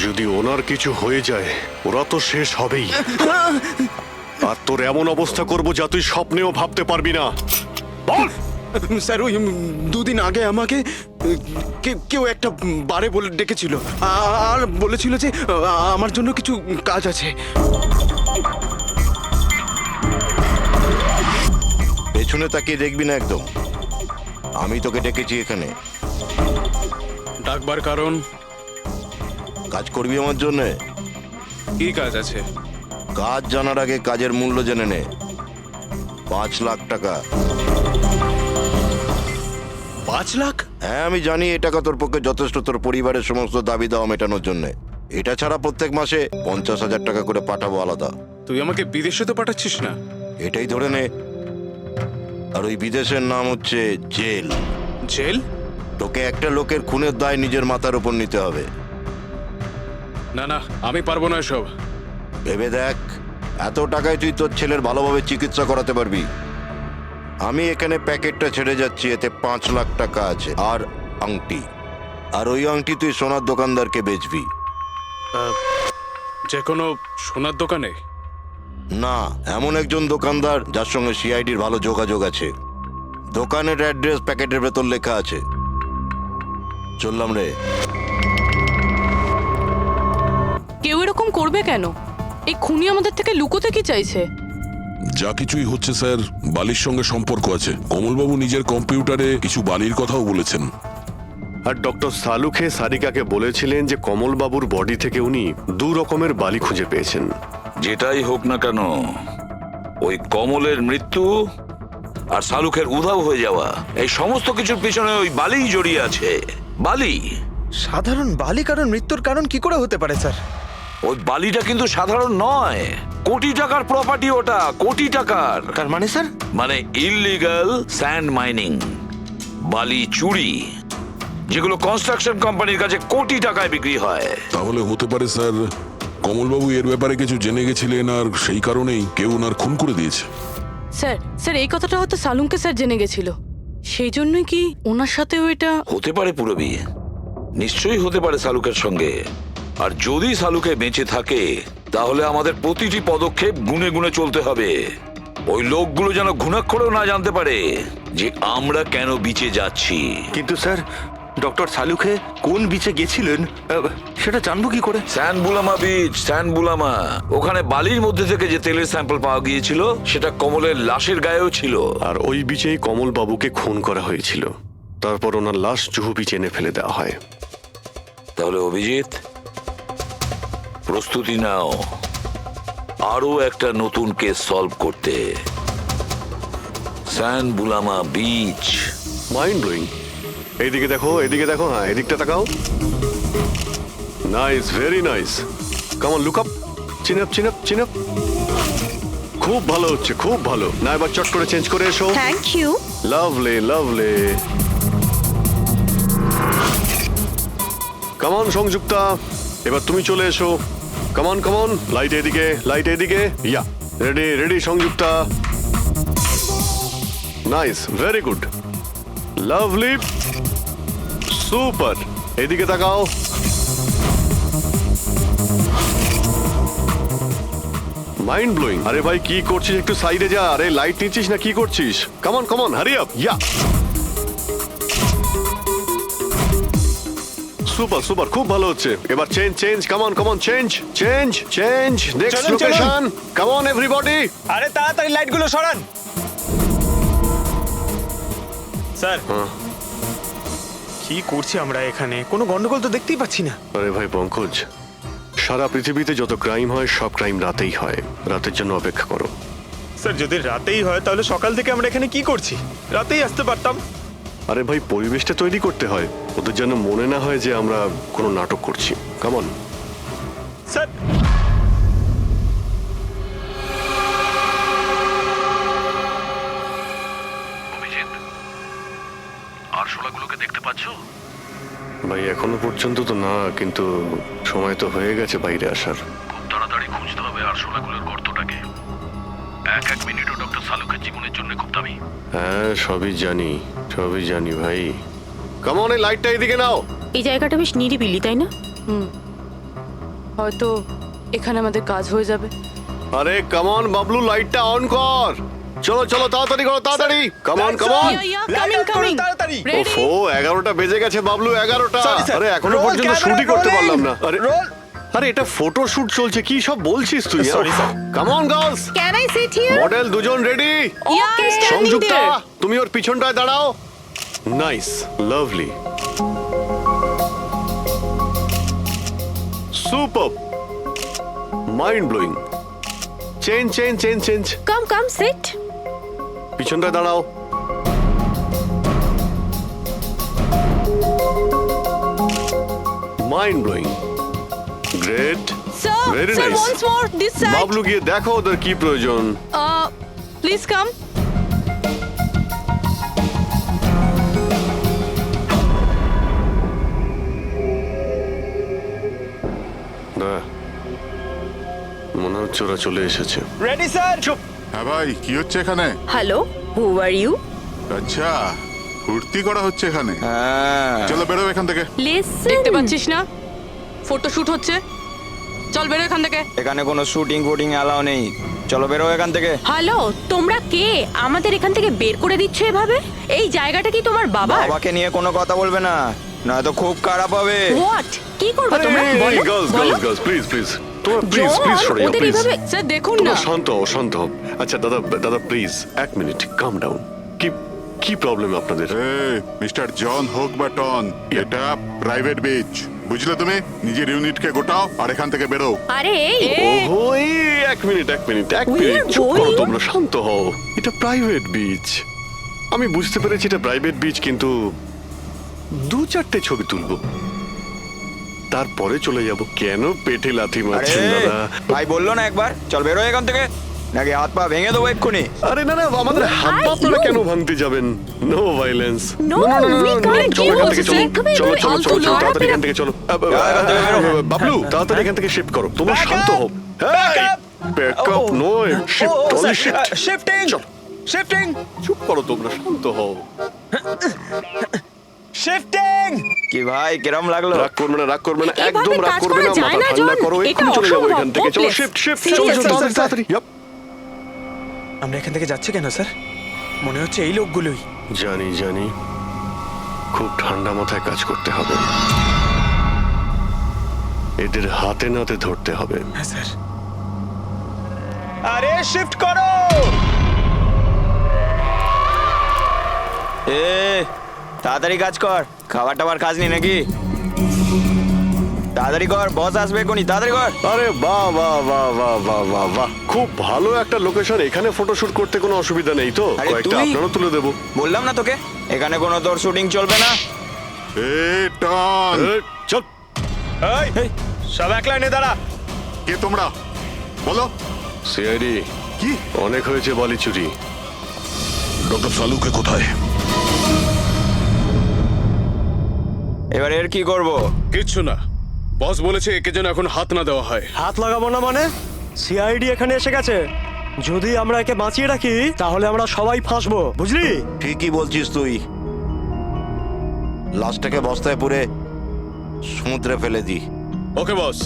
যদি ওনার কিছু হয়ে যায় ওরা তো শেষ হবেই। আর তোর এমন অবস্থা করব যা তুই স্বপ্নেও ভাবতে পারবি না। বল স্যার, ওই 2 দিন আগে আমাকে কেউ একটা বারে বলে ডেকেছিল আর বলেছিল যে আমার জন্য কিছু কাজ আছে। পেছনে তাকিয়ে দেখবি না একদম। আমি তোকে ডেকেছি এখানে। ডাকবার কারণ? কাজ করবি আমার জন্যে। কি কাজ আছে? কাজ জানার আগে কাজের মূল্য জেনে নে। 5 লাখ টাকা। 5 লাখ? হ্যাঁ, আমি জানি এই টাকা তোর পক্ষে যথেষ্ট তোর পরিবারের সমস্ত দাবি দাওয়া মেটানোর জন্য। এটা ছাড়া প্রত্যেক মাসে 50,000 টাকা করে পাঠাবো আলাদা। তুই আমাকে বিদেশে তো পাঠাচ্ছিস না? এটাই ধরে নে। আর ওই বিদেশের নাম হচ্ছে জেল। জেল? তোকে একটা লোকের খুনের দায় নিজের মাথার উপর নিতে হবে। না, আমি পারবো না এসব। ভেবে দেখ, এত টাকায় তুই তোর ছেলের ভালোভাবে চিকিৎসা করাতে পারবি। আমি এখানে প্যাকেটটা ছেড়ে যাচ্ছি, এতে 5 লাখ টাকা আছে আর আংটি। আর ওই আংটি তুই সোনার দোকানদারকে বেচবি। যে কোনো সোনার দোকানে? না, এমন একজন দোকানদার যার সঙ্গে সিআইডির ভালো যোগাযোগ আছে। দোকানের অ্যাড্রেস প্যাকেটের ভেতর লেখা আছে। চললাম রে। কেউ এরকম করবে কেন? এই খুনি আমাদের থেকে লুকোতে কি চাইছে? যা কিছুই হচ্ছে স্যার বালির সঙ্গে সম্পর্ক আছে। কমলবাবু নিজের কম্পিউটারে কিছু বালির কথাও বলেছেন। আর ডক্টর সালুখে সারিকাকে বলেছিলেন যে কমলবাবুর বডি থেকে উনি 2 রকমের বালি খুঁজে পেয়েছেন। যেটাই হোক না কেন, ওই কমলের মৃত্যু আর শালুকের উধাও হয়ে যাওয়া, এই সমস্ত কিছুর পিছনে ওই বালিই জড়িয়ে আছে। বালি। সাধারণ বালি কারণ মৃত্যুর কারণ কি করে হতে পারে স্যার? ওই বালিটা কিন্তু সাধারণ নয়, কোটি টাকার প্রপার্টি ওটা, কোটি টাকার। তার মানে স্যার? মানে ইললিগাল স্যান্ড মাইনিং, বালি চুরি, যেগুলো কনস্ট্রাকশন কোম্পানির কাছে কোটি টাকায় বিক্রি হয়। তাহলে হতে পারে স্যার কমলবাবু এর ব্যাপারে কিছু জেনে গেছিলেন আর সেই কারণেই কেউ ওনার খুন করে দিয়েছে। স্যার স্যার এই কথাটা হয়তো সালুমকে স্যার জেনে গেছিল, সেই জন্যই কি ওনার সাথেও এটা হতে পারে পুরবি, নিশ্চয়ই হতে পারে শালুকের সঙ্গে। আর যদি শালুকে বেঁচে থাকে তাহলে আমাদের প্রতিটি পদক্ষেপ গুনে গুনে চলতে হবে। ওই লোকগুলো যেন ঘুণাক্ষরেও না জানতে পারে যে আমরা কেন বিচে যাচ্ছি। কিন্তু স্যার, ডক্টর সালুখে কোন বিচে গেছিলেন সেটা জানবো কি করে? স্যানবুলামা বিচ, স্যানবুলামা। ওখানে বালির মধ্যে থেকে যে তেলের স্যাম্পল পাওয়া গিয়েছিল সেটা কমলের লাশের গায়েও ছিল। আর ওই বিচেই কমলবাবুকে খুন করা হয়েছিল। তারপর ওনার লাশ জুহু বিচে এনে ফেলে দেওয়া হয়। তাহলে অভিজিৎ, প্রস্তুতি নাও আরো একটা নতুন কেস সলভ করতে। স্যানবুলামা বিচ। Mind blowing. এইদিকে দেখো, এদিকে দেখো, হ্যাঁ এদিকটা তাকাও। Nice, very nice. Come on, look up, chin up, chin up, chin up. খুব ভালো হচ্ছে, খুব ভালো। না এবার চট করে চেঞ্জ করে এসো। Thank you. Lovely, lovely. Come on Sanjukta, এবার তুমি চলে এসো। Come on, come on. Light এদিকে, লাইট এদিকে। Yeah, ready, ready Sanjukta. Nice, very good, lovely, super. এদিকে তাকাও। Mind blowing. আরে ভাই কি করছিস? একটু সাইডে যা। আরে লাইট নিচ্ছিস না কি করছিস? Come on, come on, hurry up. Yeah, super, super, খুব ভালো হচ্ছে। এবার change, change, come on, come on, change, change, change. Next চলুন, চলুন। লোকেশন। Come on everybody. আরে তাড়াতাড়ি লাইটগুলো সরান। স্যার, কি করছি আমরা এখানে? কোনো গন্ডগোল তো দেখতেই পাচ্ছি না। আরে ভাই পঙ্কজ, সারা পৃথিবীতে যত ক্রাইম হয় সব ক্রাইম রাতেই হয়। রাতের জন্য অপেক্ষা করো। স্যার যদি রাতেই হয় তাহলে সকাল থেকে আমরা এখানে কি করছি? রাতেই আসতে পারতাম। আরে ভাই পরিবেশটা তৈরি করতে হয়, ওদের যেন মনে না হয় যে আমরা কোনো নাটক করছি। Come on. স্যার, আরশোলাগুলোকে দেখতে পাচ্ছো? ভাই এখনো পর্যন্ত তো না, কিন্তু সময় তো হয়ে গেছে বাইরে আসার। খুব তাড়াতাড়ি খুঁজতে হবে আরশোলাগুলোর গর্তটাকে। এক এক মিনিটও ডক্টর সালুকের জীবনের জন্য খুব দামি। হ্যাঁ সবই জানি, সবই জানি ভাই। কাম অন, এই লাইটটা এদিকে নাও। এই জায়গাটা বেশ নিরিবিলি, তাই না? হয়তো এখানে আমাদের কাজ হয়ে যাবে। আরে কাম অন বাবলু, লাইটটা অন কর। চলো চলো, তাড়াতাড়ি করো, তাড়াতাড়ি। Come on, come on. তাড়াতাড়ি। ওফো, 11টা বেজে গেছে বাবলু, 11টা। Sorry, sir. আরে এখনো Roll পর্যন্ত camera, শুটই করতে rolling. পারলাম না। আরে Roll. আরে এটা ফটো শুট চলছে, কি সব বলছিস তুই? Sorry, sir. Come on girls. Can I sit here? Model দুজন রেডি। ওকে, সংযুক্তা তুমি ওর পিছনটায় দাঁড়াও। Nice, lovely, super, mind blowing. Change, change, change, change. Come come sit. পিছনটায় দাঁড়াও। Mind blowing, great, sir, very sir nice. Once more this side. Bablu গিয়ে দেখো ওদের কি প্রয়োজন। Please come. মনে হচ্ছে ওরা চলে এসেছে। Ready sir. চুপ। হ্যাঁ ভাই, কি হচ্ছে এখানে? Hello, who are you? আচ্ছা, ফুর্তি করা হচ্ছে এখানে। চলো বেরো এখান থেকে। লিসেন, দেখতে পাচ্ছিস না ফটো শুট হচ্ছে? চল বেরো এখান থেকে। এখানে কোনো শুটিং ফুটিং অ্যালাউ নেই। চলো বেরো এখান থেকে। হ্যালো, তোমরা কে? আমাদের এখান থেকে বের করে দিচ্ছ এভাবে? এই জায়গাটা কি তোমার বাবার? বাবাকে নিয়ে কোনো কথা বলবে না, নয়তো খুব খারাপ হবে। হোয়াট? কি করবে তোমরা? বলো, গার্লস, বলো। গার্লস, গার্লস, প্লিজ প্লিজ তোমরা প্লিজ প্লিজ সরে যাও প্লিজ স্যার দেখুন তোমরা না শান্ত হও শান্ত হও আচ্ছা দাদা দাদা প্লিজ এক মিনিট কাম ডাউন কি কি প্রবলেম আপনাদের মিস্টার জন হোক বা টন, এটা প্রাইভেট বিচ, বুঝলে তুমি? নিজের ইউনিটকে গোটাও আর এখান থেকে বেরো। আরে ওহো এই এক মিনিট চুপ করো তোমরা শান্ত হও এটা প্রাইভেট বিচ আমি বুঝতে পেরেছি এটা প্রাইভেট বিচ কিন্তু 2-4টে ছবি তুলবো তারপরে চলে যাব কেন পেটে লাথি মারছেন দাদা ভাই বললো না একবার চল বেরো এখান থেকে নাকি হাত পা ভেঙে দেবো এক্ষুনি আরে না না আমাদের হাত পা আপনারা কেন ভাঙতে যাবেন no violence No, we can't. চলো এখান থেকে চলো চলো, চলো চলো চলো, তাড়াতাড়ি এখান থেকে চলো বাবলু তাড়াতাড়ি এখান থেকে শিফট করো তোমরা শান্ত হও ব্যাকআপ নয় shift only shift shifting shifting চুপ করো তোমরা শান্ত হও শিফটিং কি ভাই কিরম লাগলো রাগ করবে না এভাবে একদম রাগ কাজ করবে করা না যায় মাথা না, ঠান্ডা জন। করো এটা এক্ষুনি চলে যাবো অসম্ভব, এখান থেকে চলো hopeless. শিফট শিফট Serious, চলো sir, তাড়াতাড়ি Yup. আমরা এখান থেকে যাচ্ছি কেন স্যার মনে হচ্ছে এই লোকগুলোই জানি খুব ঠান্ডা মাথায় কাজ করতে হবে এদের হাতে নাতে ধরতে হবে হ্যাঁ স্যার আরে শিফট করো এ তাড়াতাড়ি কাজ কর খাবার টাবার কাজ নেই নাকি তাড়াতাড়ি কর বস আসবে কোনি তাড়াতাড়ি কর আরে বাহ বাহ বাহ বাহ বাহ বাহ বাহ খুব ভালো একটা লোকেশন এখানে ফটোশুট করতে কোনো অসুবিধা নেই তো আরে কয়েকটা তুই- আপনারও তুলে দেবো বললাম না তোকে এখানে কোনো তোর শুটিং চলবে না এই টন, চল এই সব এক লাইনে দাঁড়া কে তোমরা? বলো। সিআইডি কি? অনেক হয়েছে বালি চুরি ডক্টর সালুকে কোথায়? এবার এর কি করব কিচ্ছু না, বস বলেছে একে যেন এখন হাত না দেওয়া হয়। হাত লাগাবো না মানে সিআইডি এখানে এসে গেছে যদি আমরা একে বাঁচিয়ে রাখি তাহলে আমরা সবাই ফাঁসবো বুঝলি ঠিকই বলছিস তুই, লাশটাকে বস্তায় পুরে সমুদ্রে ফেলে দি। Okay boss.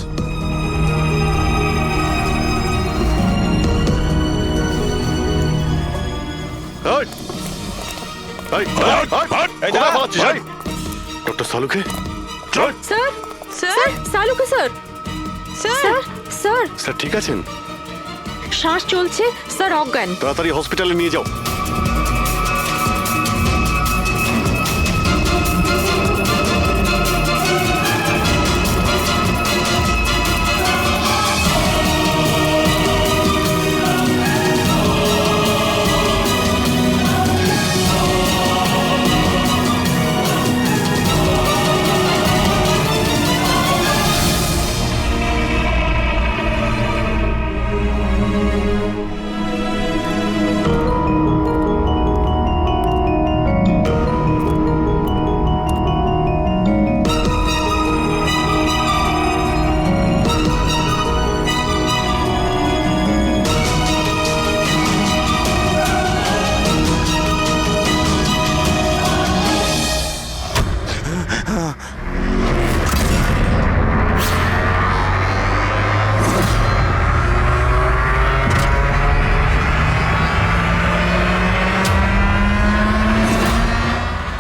Doctor Salunkhe sir sir Salunkhe sir sir sir sir ঠিক আছেন শ্বাস চলছে স্যার অজ্ঞান তাড়াতাড়ি হসপিটালে নিয়ে যাও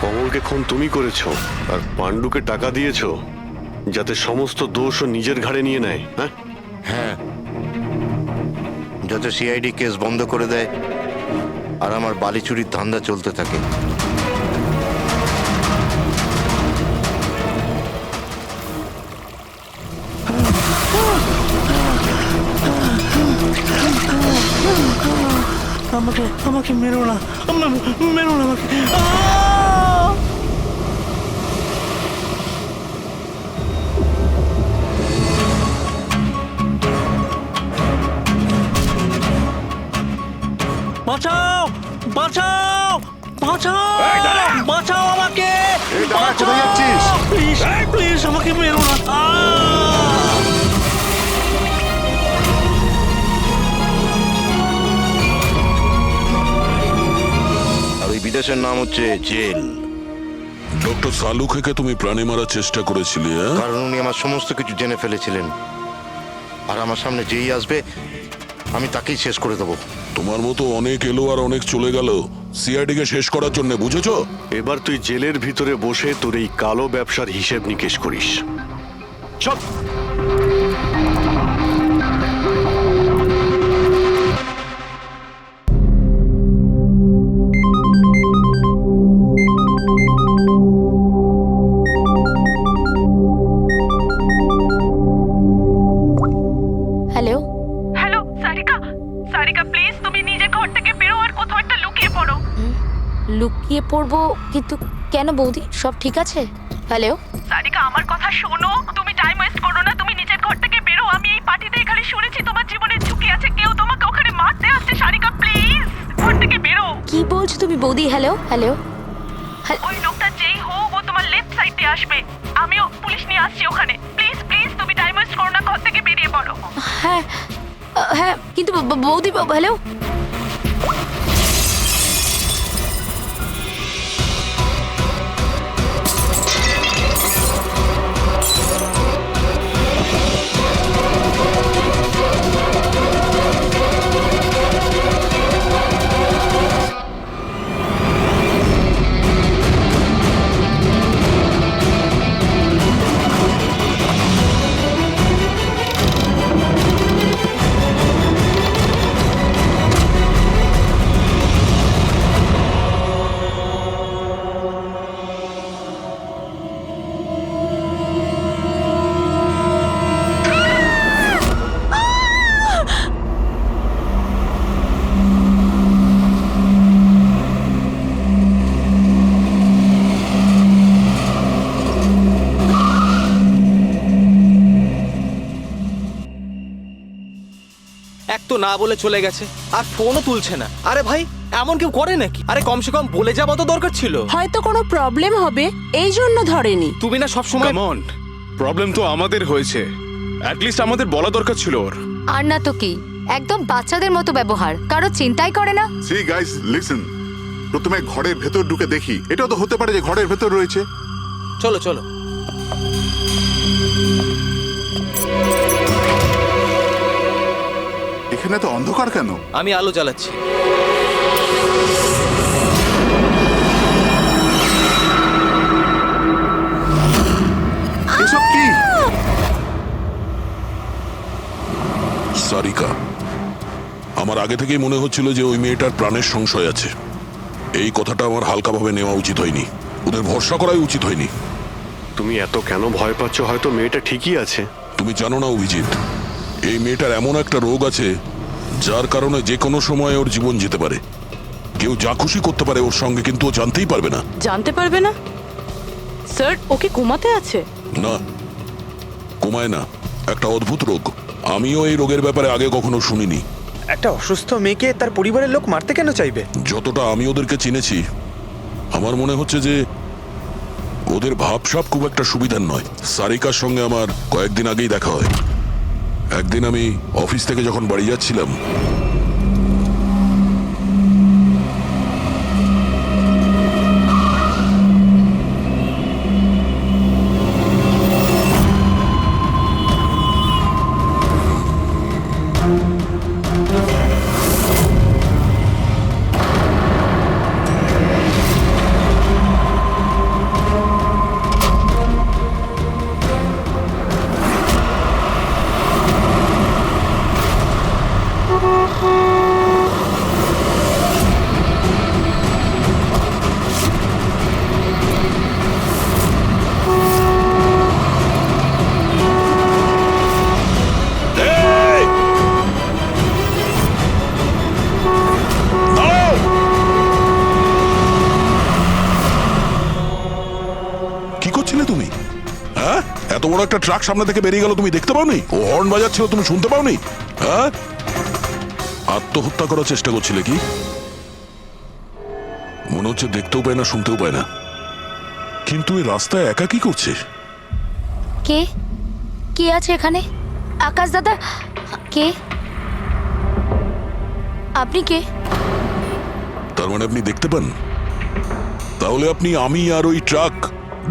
কমলকে খুন তুমি করেছো আর পাণ্ডুকে টাকা দিয়েছো যাতে সমস্ত দোষ ও নিজের ঘাড়ে নিয়ে নেয় হ্যাঁ হ্যাঁ, যাতে সিআইডি কেস বন্ধ করে দেয় আর আমার বালি চুরির ধান্দা চলতে থাকে। আমাকে আমাকে মেরো না, মেরো না আমাকে। আহ! বাঁচাও বাঁচাও বাঁচাও বাঁচাও আমাকে, কোথায় যাচ্ছিস? প্লিজ প্লিজ আমাকে মেরো না। আহ! আর ওই বিদেশের নাম হচ্ছে জেল। ডক্টর সালুকে তুমি প্রাণে মারার চেষ্টা করেছিলে হ্যাঁ? কারণ উনি আমার সমস্ত কিছু জেনে ফেলেছিলেন আর আমার সামনে যেই আসবে আমি তাকেই শেষ করে দেবো। তোমার মতো অনেক এলো আর অনেক চলে গেল সিআইডি কে শেষ করার জন্য, বুঝেছো? এবার তুই জেলের ভিতরে বসে তোর এই কালো ব্যবসার হিসেব নিকেশ করিস চল বেরিয়ে পড়বো, কিন্তু কেন বৌদি, সব ঠিক আছে? হ্যালো সারিকা, আমার কথা শোনো, তুমি টাইম ওয়েস্ট করো না, তুমি নিজের ঘর থেকে বেরো। আমি এই পার্টিতে এখানে শুনেছি তোমার জীবনের ঝুঁকি আছে, কেউ তোমাকে ওখানে মারতে আসছে। সারিকা প্লিজ ঘর থেকে বেরো। কি বলছো তুমি বৌদি? Hello hello. ওই লোকটা যেই হোক, ও তোমার লেফট সাইড দিয়ে আসবে। আমিও পুলিশ নিয়ে আসছি ওখানে। প্লিজ প্লিজ তুমি টাইম ওয়েস্ট করো না, ঘর থেকে বেরিয়ে পড়ো। হ্যাঁ হ্যাঁ, কিন্তু বৌদি, হ্যালো। এক তো না বলে চলে গেছে, আর ফোনও তুলছে না। আরে ভাই, এমন কেউ করে নাকি? আরে কমসে কম বলে যাওয়া তো দরকার ছিল। হয়তো কোনো প্রবলেম হবে এই জন্য ধরেনি। তুমি না সবসময় কাম অন, প্রবলেম তো আমাদের হয়েছে, অ্যাট লিস্ট আমাদের বলা দরকার ছিল ওর। আর না তো কি, একদম বাচ্চাদের মতো ব্যবহার, কারো চিন্তাই করে না। সি গাইস লিসেন, প্রথমে ঘরের ভেতর ঢুকে দেখি। এটাও তো হতে পারে যে ঘরের ভেতর রয়েছে। চলো চলো। এখানে তো অন্ধকার কেন? আমি আলো জ্বালাচ্ছি। এসব কি? সারিকা, আমার আগে থেকেই মনে হচ্ছিল যে ওই মেয়েটার প্রাণের সংশয় আছে। এই কথাটা আমার হালকাভাবে নেওয়া উচিত হয়নি, ওদের ভরসা করাই উচিত হয়নি। তুমি এত কেন ভয় পাচ্ছ? হয়তো মেয়েটা ঠিকই আছে। তুমি জানো না অভিজিৎ, এই মেয়েটার এমন একটা রোগ আছে যার কারণে যে কোনো সময় ওর জীবন যেতে পারে। কেউ যা খুশি করতে পারে ওর সঙ্গে, কিন্তু ও জানতেই পারবে না। জানতে পারবে না? স্যার, ওকে কোমাতে আছে? না, কমায় না, একটা অদ্ভুত রোগ। আমিও এই রোগের ব্যাপারে আগে কখনো শুনিনি। একটা অসুস্থ মেয়েকে তার পরিবারের লোক মারতে কেন চাইবে? যতটা আমি ওদেরকে চিনেছি, আমার মনে হচ্ছে যে ওদের ভাবসাব খুব একটা সুবিধার নয়। সারিকার সঙ্গে আমার কয়েকদিন আগেই দেখা হয়। একদিন আমি অফিস থেকে যখন বাড়ি যাচ্ছিলাম, একটা ট্রাক সামনে থেকে বেরিয়ে গেল, তুমি দেখতে পাওনি? ও হর্ন বাজাচ্ছিল, তুমি শুনতে পাওনি? হ্যাঁ, আত্মহত্যা করার চেষ্টা করছিলে কি? মনে হচ্ছে দেখতেও পায় না, শুনতেও পায় না। কিন্তু এই রাস্তায় একা কি করছে? কে কে আছে এখানে? আকাশ দাদা, কে আপনি? কে? তার মানে আপনি দেখতে পান? তাহলে আপনি আমি আর ওই ট্রাক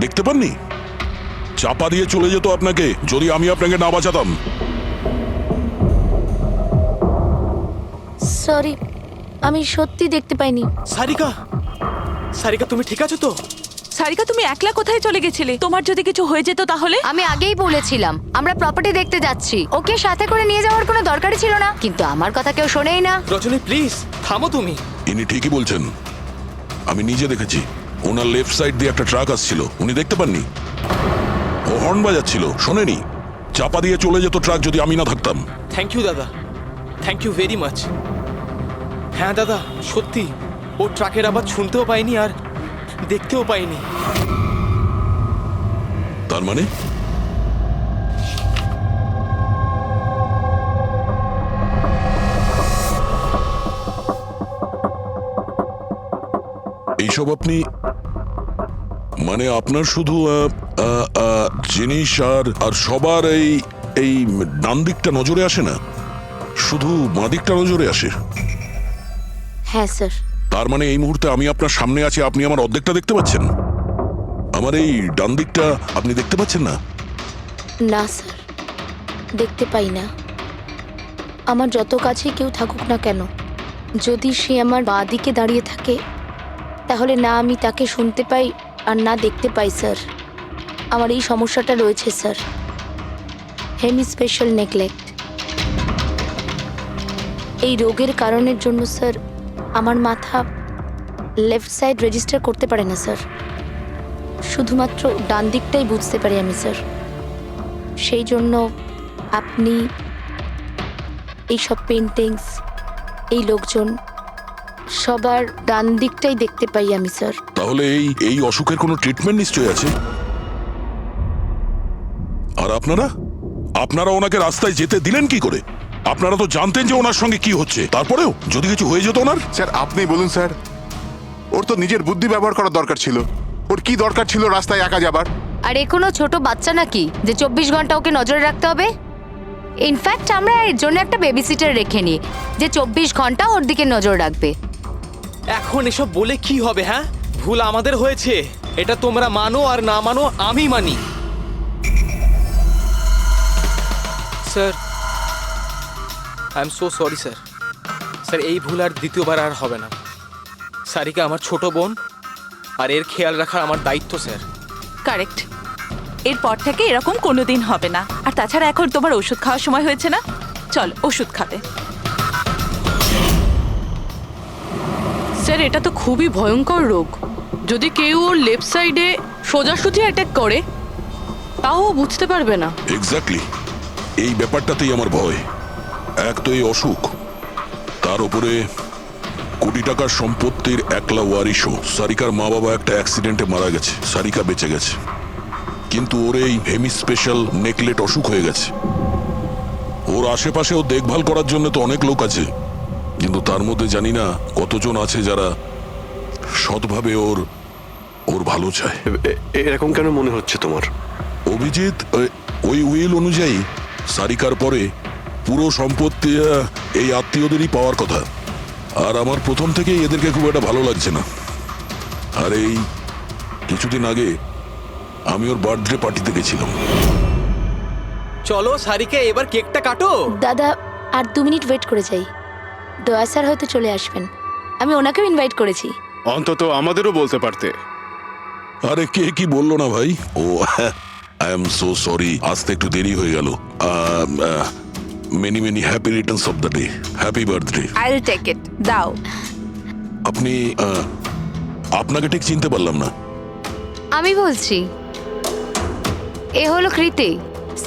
দেখতে পাননি? চাপা দিয়ে চলে যেত আপনাকে যদি আমি আপনাকে না বাঁচাতাম। সরি, আমি সত্যি দেখতে পাইনি। সারিকা, সারিকা তুমি ঠিক আছো তো? সারিকা, তুমি একলা কোথায় চলে গেছিলে? তোমার যদি কিছু হয়ে যেত তাহলে? আমি আগেই বলেছিলাম আমরা প্রপার্টি দেখতে যাচ্ছি, ওকে সাথে করে নিয়ে যাওয়ার কোনো দরকারই ছিল না, কিন্তু আমার কথা কেউ শোনেই না। রজনী প্লিজ থামো তুমি। ইনি ঠিকই বলছেন, আমি নিজে দেখেছি। ওনার লেফট সাইড দিয়ে একটা ট্রাক আসছিল, উনি দেখতে পাননি। ও হর্ন বাজাচ্ছিল, শোনেনি। চাপা দিয়ে চলে যেত ট্রাক যদি আমি না থাকতাম। থ্যাংক ইউ দাদা, থ্যাংক ইউ ভেরি মাচ। হ্যাঁ দাদা, সত্যি ও ট্রাকের আবার শুনতেও পাইনি আর দেখতেও পাইনি। তার মানে এইসব আপনি মানে আপনার শুধু জিনিস আর সবার এই ডান দিকটা নজরে আসে না, শুধু বাঁ দিকটা নজরে আসে। হ্যাঁ স্যার। তার মানে এই মুহূর্তে আমি আপনার সামনে আছি, আপনি আমার অর্ধেকটা দেখতে পাচ্ছেন, আমার এই ডান দিকটা আপনি দেখতে পাচ্ছেন না? না স্যার, দেখতে পাই না। আমার যত কাছে কেউ থাকুক না কেন, যদি সে আমার বাঁ দিকে দাঁড়িয়ে থাকে তাহলে না আমি তাকে শুনতে পাই আর না দেখতে পাই স্যার। আমার এই সমস্যাটা রয়েছে স্যার, হেমিস্পেশাল নেগলেক্ট। এই রোগের কারণের জন্য স্যার আমার মাথা লেফট সাইড রেজিস্টার করতে পারে না স্যার, শুধুমাত্র ডান দিকটাই বুঝতে পারি আমি স্যার। সেই জন্য আপনি এইসব পেন্টিংস, এই লোকজন সবার ডান দিকটাই দেখতে পাই আমি স্যার। তাহলে এই অসুখের কোনো ট্রিটমেন্ট নিশ্চয়ই আছে। আর আপনারা ওনাকে রাস্তায় যেতে দিলেন কি করে? আপনারা তো জানতেন যে ওনার সঙ্গে কি হচ্ছে, তারপরেও যদি কিছু হয়ে যেত ওনার। স্যার আপনি বলুন স্যার, ওর তো নিজের বুদ্ধি ব্যবহার করার দরকার ছিল। ওর কি দরকার ছিল রাস্তায় একা যাবার? আর এ কোনো ছোট বাচ্চা নাকি যে 24 ঘন্টা ওকে নজরে রাখতে হবে? ইনফ্যাক্ট আমরা এর জন্য একটা বেবি সিটার রেখে নিই যে 24 ঘন্টা ওর দিকে নজর রাখবে। এখন এসব বলে কি হবে? হ্যাঁ, ভুল আমাদের হয়েছে, এটা তোমরা মানো আর না মানো আমি মানি। Sir, I am so sorry sir. Sir এই ভুল আর দ্বিতীয়বার আর হবে না। সারিকা আমার ছোট বোন, আর এর খেয়াল রাখার আমার দায়িত্ব স্যার। কারেক্ট। এরপর থেকে এরকম কোনোদিন হবে না। আর তাছাড়া এখন তোমার ওষুধ খাওয়ার সময় হয়েছে না, চল ওষুধ খাবে। স্যার এটা তো খুবই ভয়ঙ্কর রোগ। যদি কেউ ওর লেফট সাইডে সোজাসুজি অ্যাটাক করে তাও ও বুঝতে পারবে না। এক্স্যাক্টলি, এই ব্যাপারটাতেই আমার ভয়। এক তো এই অসুখ, তার উপরে কোটি টাকার সম্পত্তির একলা ওয়ারিশও। সারিকার মা বাবা একটা অ্যাক্সিডেন্টে মারা গেছে, সারিকা বেঁচে গেছে, কিন্তু ওর এই হেমিস্পেশাল নেকলেট অসুখ হয়ে গেছে। ওর আশেপাশেও দেখভাল করার জন্য তো অনেক লোক আছে, কিন্তু তার মধ্যে জানি না কতজন আছে যারা সৎভাবে ওর ভালো চায়। এরকম কেন মনে হচ্ছে তোমার? অভিজিৎ, ওই উইল অনুযায়ী সারিকার পরে পুরো সম্পত্তি এই আত্মীয়দেরই পাওয়ার কথা। আর আমার প্রথম থেকেই এদেরকে খুব একটা ভালো লাগছে না। আর এই কিছুদিন আগে আমি ওর বার্থডে পার্টিতে গেছিলাম। চলো সারিকা, এবার কেকটা কাটো। দাদা আর 2 মিনিট ওয়েট করে যাই, দয়া স্যার হয়তো চলে আসবেন। আমি ওনাকেও ইনভাইট করেছি। অন্তত আমাদেরও বলতে পারতে। আরে কে কি বললো না ভাই? Oh I am so sorry, আসতে একটু দেরি হয়ে গেল। Many many happy returns of the day, happy birthday. I will take it, দাও। আপনি আপনাকে ঠিক চিনতে পারলাম না। আমি বলছি, এ হলো কৃতি।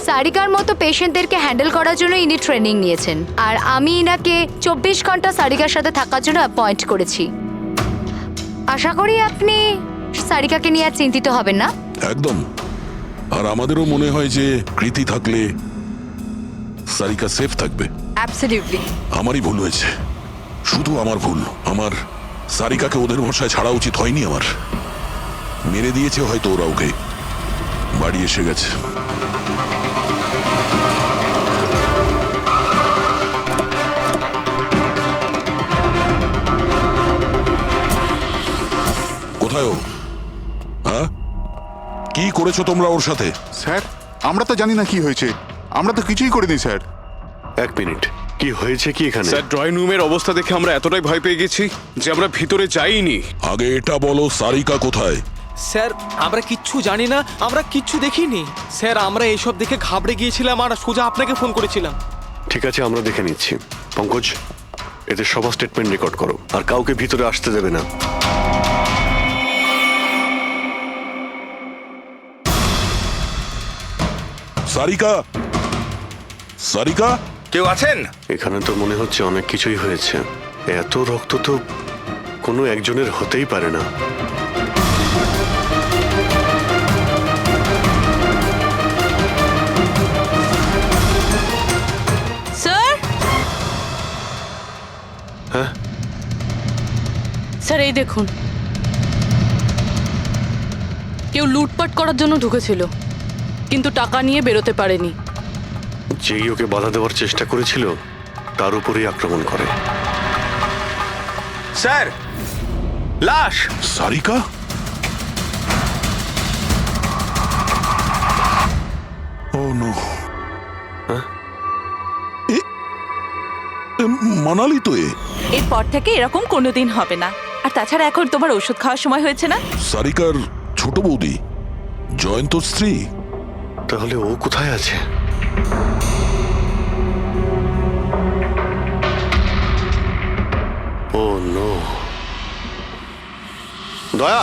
সারিকার মতো পেশেন্টদেরকে হ্যান্ডেল করার জন্য ইনি ট্রেনিং নিয়েছেন, আর আমি ইনাকে 24 ঘন্টা সারিকার সাথে থাকার জন্য অ্যাপয়েন্ট করেছি। আশা করি আপনি সারিকাকে নিয়ে আর চিন্তিত হবেন না। একদম। আর আমাদেরও মনে হয় যে কৃতি থাকলে সারিকা সেফ থাকবে। অ্যাবসলিউটলি। আমারই ভুল হয়েছে, শুধু আমার ভুল। আমার সারিকাকে ওদের ভরসায় ছাড়া উচিত হয়নি। আমার মেরে দিয়েছে হয়তো ওরা, ওকে বাড়ি এসে গেছে। কোথায় ও? হ্যাঁ, কি করেছো তোমরা ওর সাথে? স্যার আমরা তো জানি না কি হয়েছে, আমরা তো কিছুই করিনি স্যার। এক মিনিট, কি হয়েছে কি এখানে? স্যার ড্রয়িং রুমের অবস্থা দেখে আমরা এতটাই ভয় পেয়ে গেছি যে আমরা ভিতরে যাইনি। আগে এটা বলো, সারিকা কোথায়? স্যার আমরা কিচ্ছু জানি না, আমরা কিচ্ছু দেখিনি স্যার। আমরা এইসব দেখে ঘাবড়ে গিয়েছিলাম আর সোজা আপনাকে ফোন করেছিলাম। ঠিক আছে, আমরা দেখে নিচ্ছি। পঙ্কজ, এদের সবার স্টেটমেন্ট রেকর্ড করো, আর কাউকে ভিতরে আসতে দেবে না। সারিকা, সারিকা, কেউ আছেন এখানে? তো মনে হচ্ছে অনেক কিছুই হয়েছে। এত রক্ত তো কোনো একজনের হতেই পারে না। দেখুন, কেউ লুটপাট করার জন্য ঢুকেছিল, কিন্তু টাকা নিয়ে বেরোতে পারেনি। যেই ওকে বাধা দেওয়ার চেষ্টা করেছিল তার উপরেই আক্রমণ করে। স্যার, লাশ! সারিকা? ও নো। মানালি তো এরপর থেকে এরকম কোনোদিন হবে না। আর তাছাড়া এখন তোমার ওষুধ খাওয়ার সময় হয়েছে না? সারিকার ছোট বৌদি, জয়ন্ত স্ত্রী। তাহলে ও কোথায় আছে? ও নো। দয়া,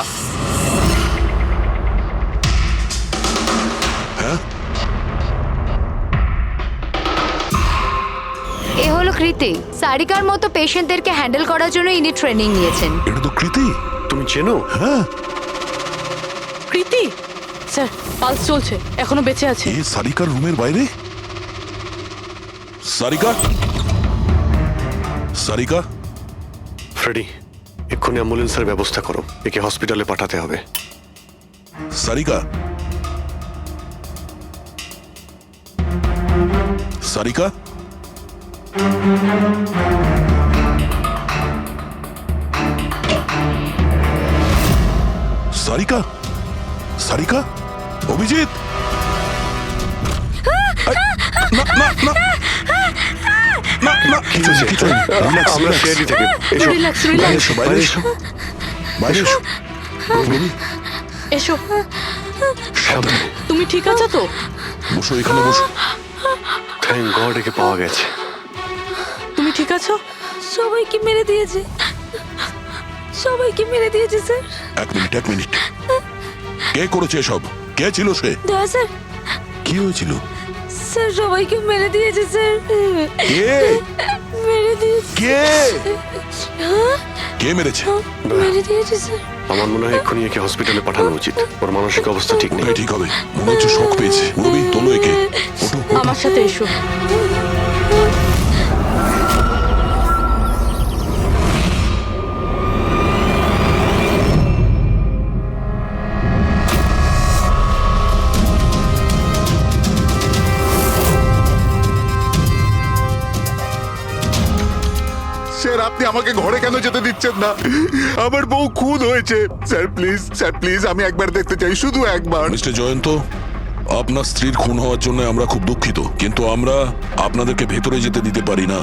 এ হলো কৃতি। সারিকার মতো পেশেন্টদেরকে হ্যান্ডেল করার জন্য ইনি ট্রেনিং নিয়েছেন। এটা তো কৃতি। তুমি চেনো? হ্যাঁ। কৃতি স্যার, পালস চলছে, এখনো বেঁচে আছে। এ সারিকার রুমের বাইরে? সারিকা? সারিকা? ফ্রেডি, এক্ষুনি অ্যাম্বুলেন্সের ব্যবস্থা করো, একে হসপিটালে পাঠাতে হবে। সারিকা? সারিকা? সারিকা? সারিকা? অভিজিৎ? না না না না না, কিছু নেই, কিছু নেই। আমরা সিআইডি থেকে। এসো, রিল্যাক্স, বাইরে রিল্যাক্স। এসো, বাইরে এসো। বাইরে এসো। রবি, এসো। সাবধানে। তুমি ঠিক আছো তো? বসো, এখানে বসো। থ্যাংক গড একে পাওয়া গেছে। তুমি ঠিক আছো? সবাইকে মেরে দিয়েছে, সবাইকে মেরে দিয়েছে স্যার। এক মিনিট। কে করেছে এসব? কে ছিল সে? দয়া স্যার, কি হয়েছিল? স্যার সবাইকে মেরে দিয়েছে স্যার। কে? মেরে দিয়েছে। কে? কে মেরেছে? মেরে দিয়েছে স্যার। আমার মনে হয় এক্ষুনি একে হসপিটালে পাঠানো উচিত, ওর মানসিক অবস্থা ঠিক নেই। ঠিক হবে, মনে হচ্ছে শক পেয়েছে। রবি, তোলো একে। ওঠো। আমার সাথে এসো। স্যার, আপনি আমাকে ঘরে কেন যেতে দিচ্ছেন না? আমার বউ খুন হয়েছে। স্যার প্লিজ, আমি একবার দেখতে চাই, শুধু একবার। মিস্টার জয়ন্ত, আপনার স্ত্রীর খুন হওয়ার জন্য আমরা খুব দুঃখিত, কিন্তু আমরা আপনাদেরকে ভেতরে যেতে দিতে পারি না।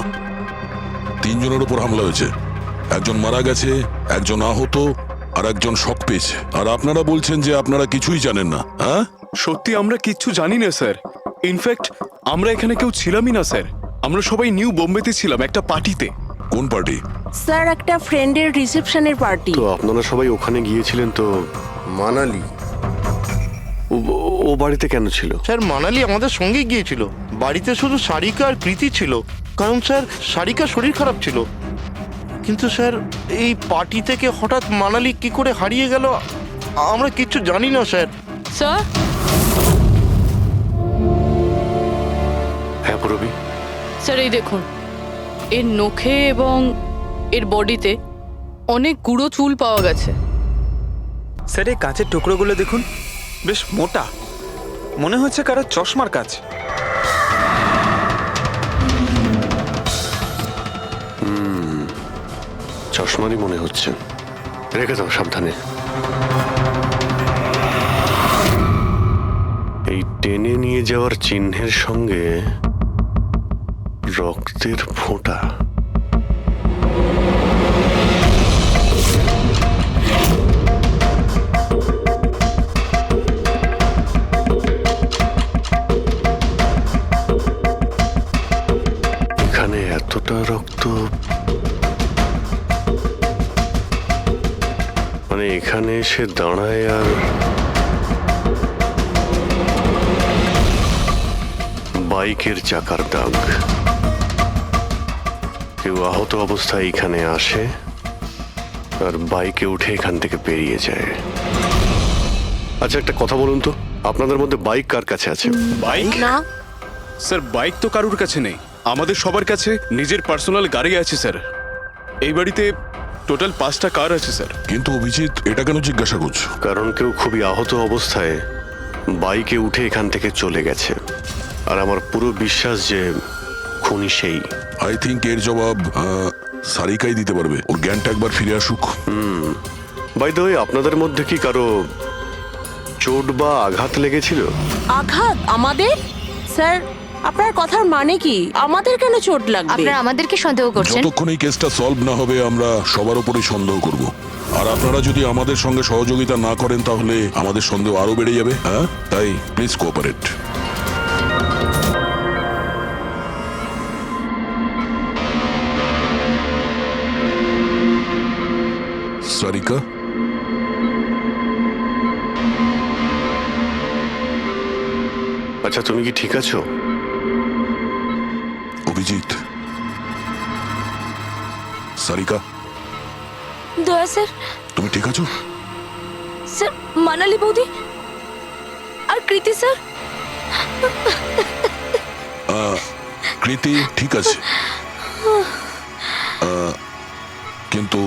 3 জনের উপর হামলা হয়েছে, একজন মারা গেছে, একজন আহত, আর একজন শক পেয়েছে। আর আপনারা বলছেন যে আপনারা কিছুই জানেন না। হ্যাঁ, সত্যি আমরা কিচ্ছু জানি না স্যার। ইনফ্যাক্ট আমরা এখানে কেউ ছিলামই না স্যার। আমরা সবাই নিউ বোম্বেতে ছিলাম একটা পার্টিতে। কোন পার্টি? স্যার একটা ফ্রেন্ডের রিসেপশনের পার্টি। তো আপনারা সবাই ওখানে গিয়েছিলেন তো? মানালি? ও বাড়িতে কেন ছিল? স্যার, মানালি আমাদের সঙ্গে গিয়েছিল। বাড়িতে শুধু সারিকা আর কৃতি ছিল, কারণ স্যার সারিকার শরীর খারাপ ছিল। কিন্তু স্যার, এই পার্টি থেকে হঠাৎ মানালি কি করে হারিয়ে গেল আমরা কিচ্ছু জানি না স্যার। স্যার? হ্যাঁ রবি। স্যার এই দেখুন, এর নখে এবং এর বডিতে অনেক গুঁড়ো চুল পাওয়া গেছে। স্যার এই কাঁচের টুকরোগুলো দেখুন, বেশ মোটা, মনে হচ্ছে কারো চশমার কাজ। চশমারই মনে হচ্ছে। রেখে দাও সাবধানে। এই টেনে নিয়ে যাওয়ার চিহ্নের সঙ্গে রক্তের ফোঁটা। এখানে এতটা রক্ত, মানে এখানে এসে দাঁড়ায় আর বাইকের চাকার দাগ। কেউ আহত অবস্থায় এখানে আসে আর বাইকে উঠে এখান থেকে বেরিয়ে যায়। আচ্ছা একটা কথা বলুন তো, আপনাদের মধ্যে বাইক কার কাছে আছে? বাইক? না স্যার, বাইক তো কারুর কাছে নেই। আমাদের সবার কাছে নিজের পার্সোনাল গাড়ি আছে স্যার। এই বাড়িতে টোটাল 5টা কার আছে স্যার। কিন্তু অভিজিৎ, এটা কেন জিজ্ঞাসা করছো? কারণ কেউ খুবই আহত অবস্থায় বাইকে উঠে এখান থেকে চলে গেছে, আর আমার পুরো বিশ্বাস যে খুনি সেই। আই থিঙ্ক এর জবাব সারিকাই দিতে পারবে। ওর জ্ঞানটা একবার ফিরে আসুক। বাই দ্য ওয়ে, আপনাদের মধ্যে কি কারো চোট বা আঘাত লেগেছিল? আঘাত আমাদের? স্যার, আপনার কথার মানে কি? আমাদের কেন চোট লাগবে? আপনারা আমাদেরকে সন্দেহ করছেন? যতক্ষণ এই কেসটা সলভ না হবে আমরা সবার উপরেই সন্দেহ করব। আর আপনারা যদি আমাদের সঙ্গে সহযোগিতা না করেন তাহলে আমাদের সন্দেহ আরো বেড়ে যাবে। হ্যাঁ, তাই প্লিজ কোঅপারেট। সারিকা, আচ্ছা, তুমি কি ঠিক আছো? অভিজিৎ, সারিকা, দয়া স্যার। তুমি ঠিক আছো? স্যার, মানালি বৌদি আর কৃতি স্যার। কৃতি ঠিক আছে, কিন্তু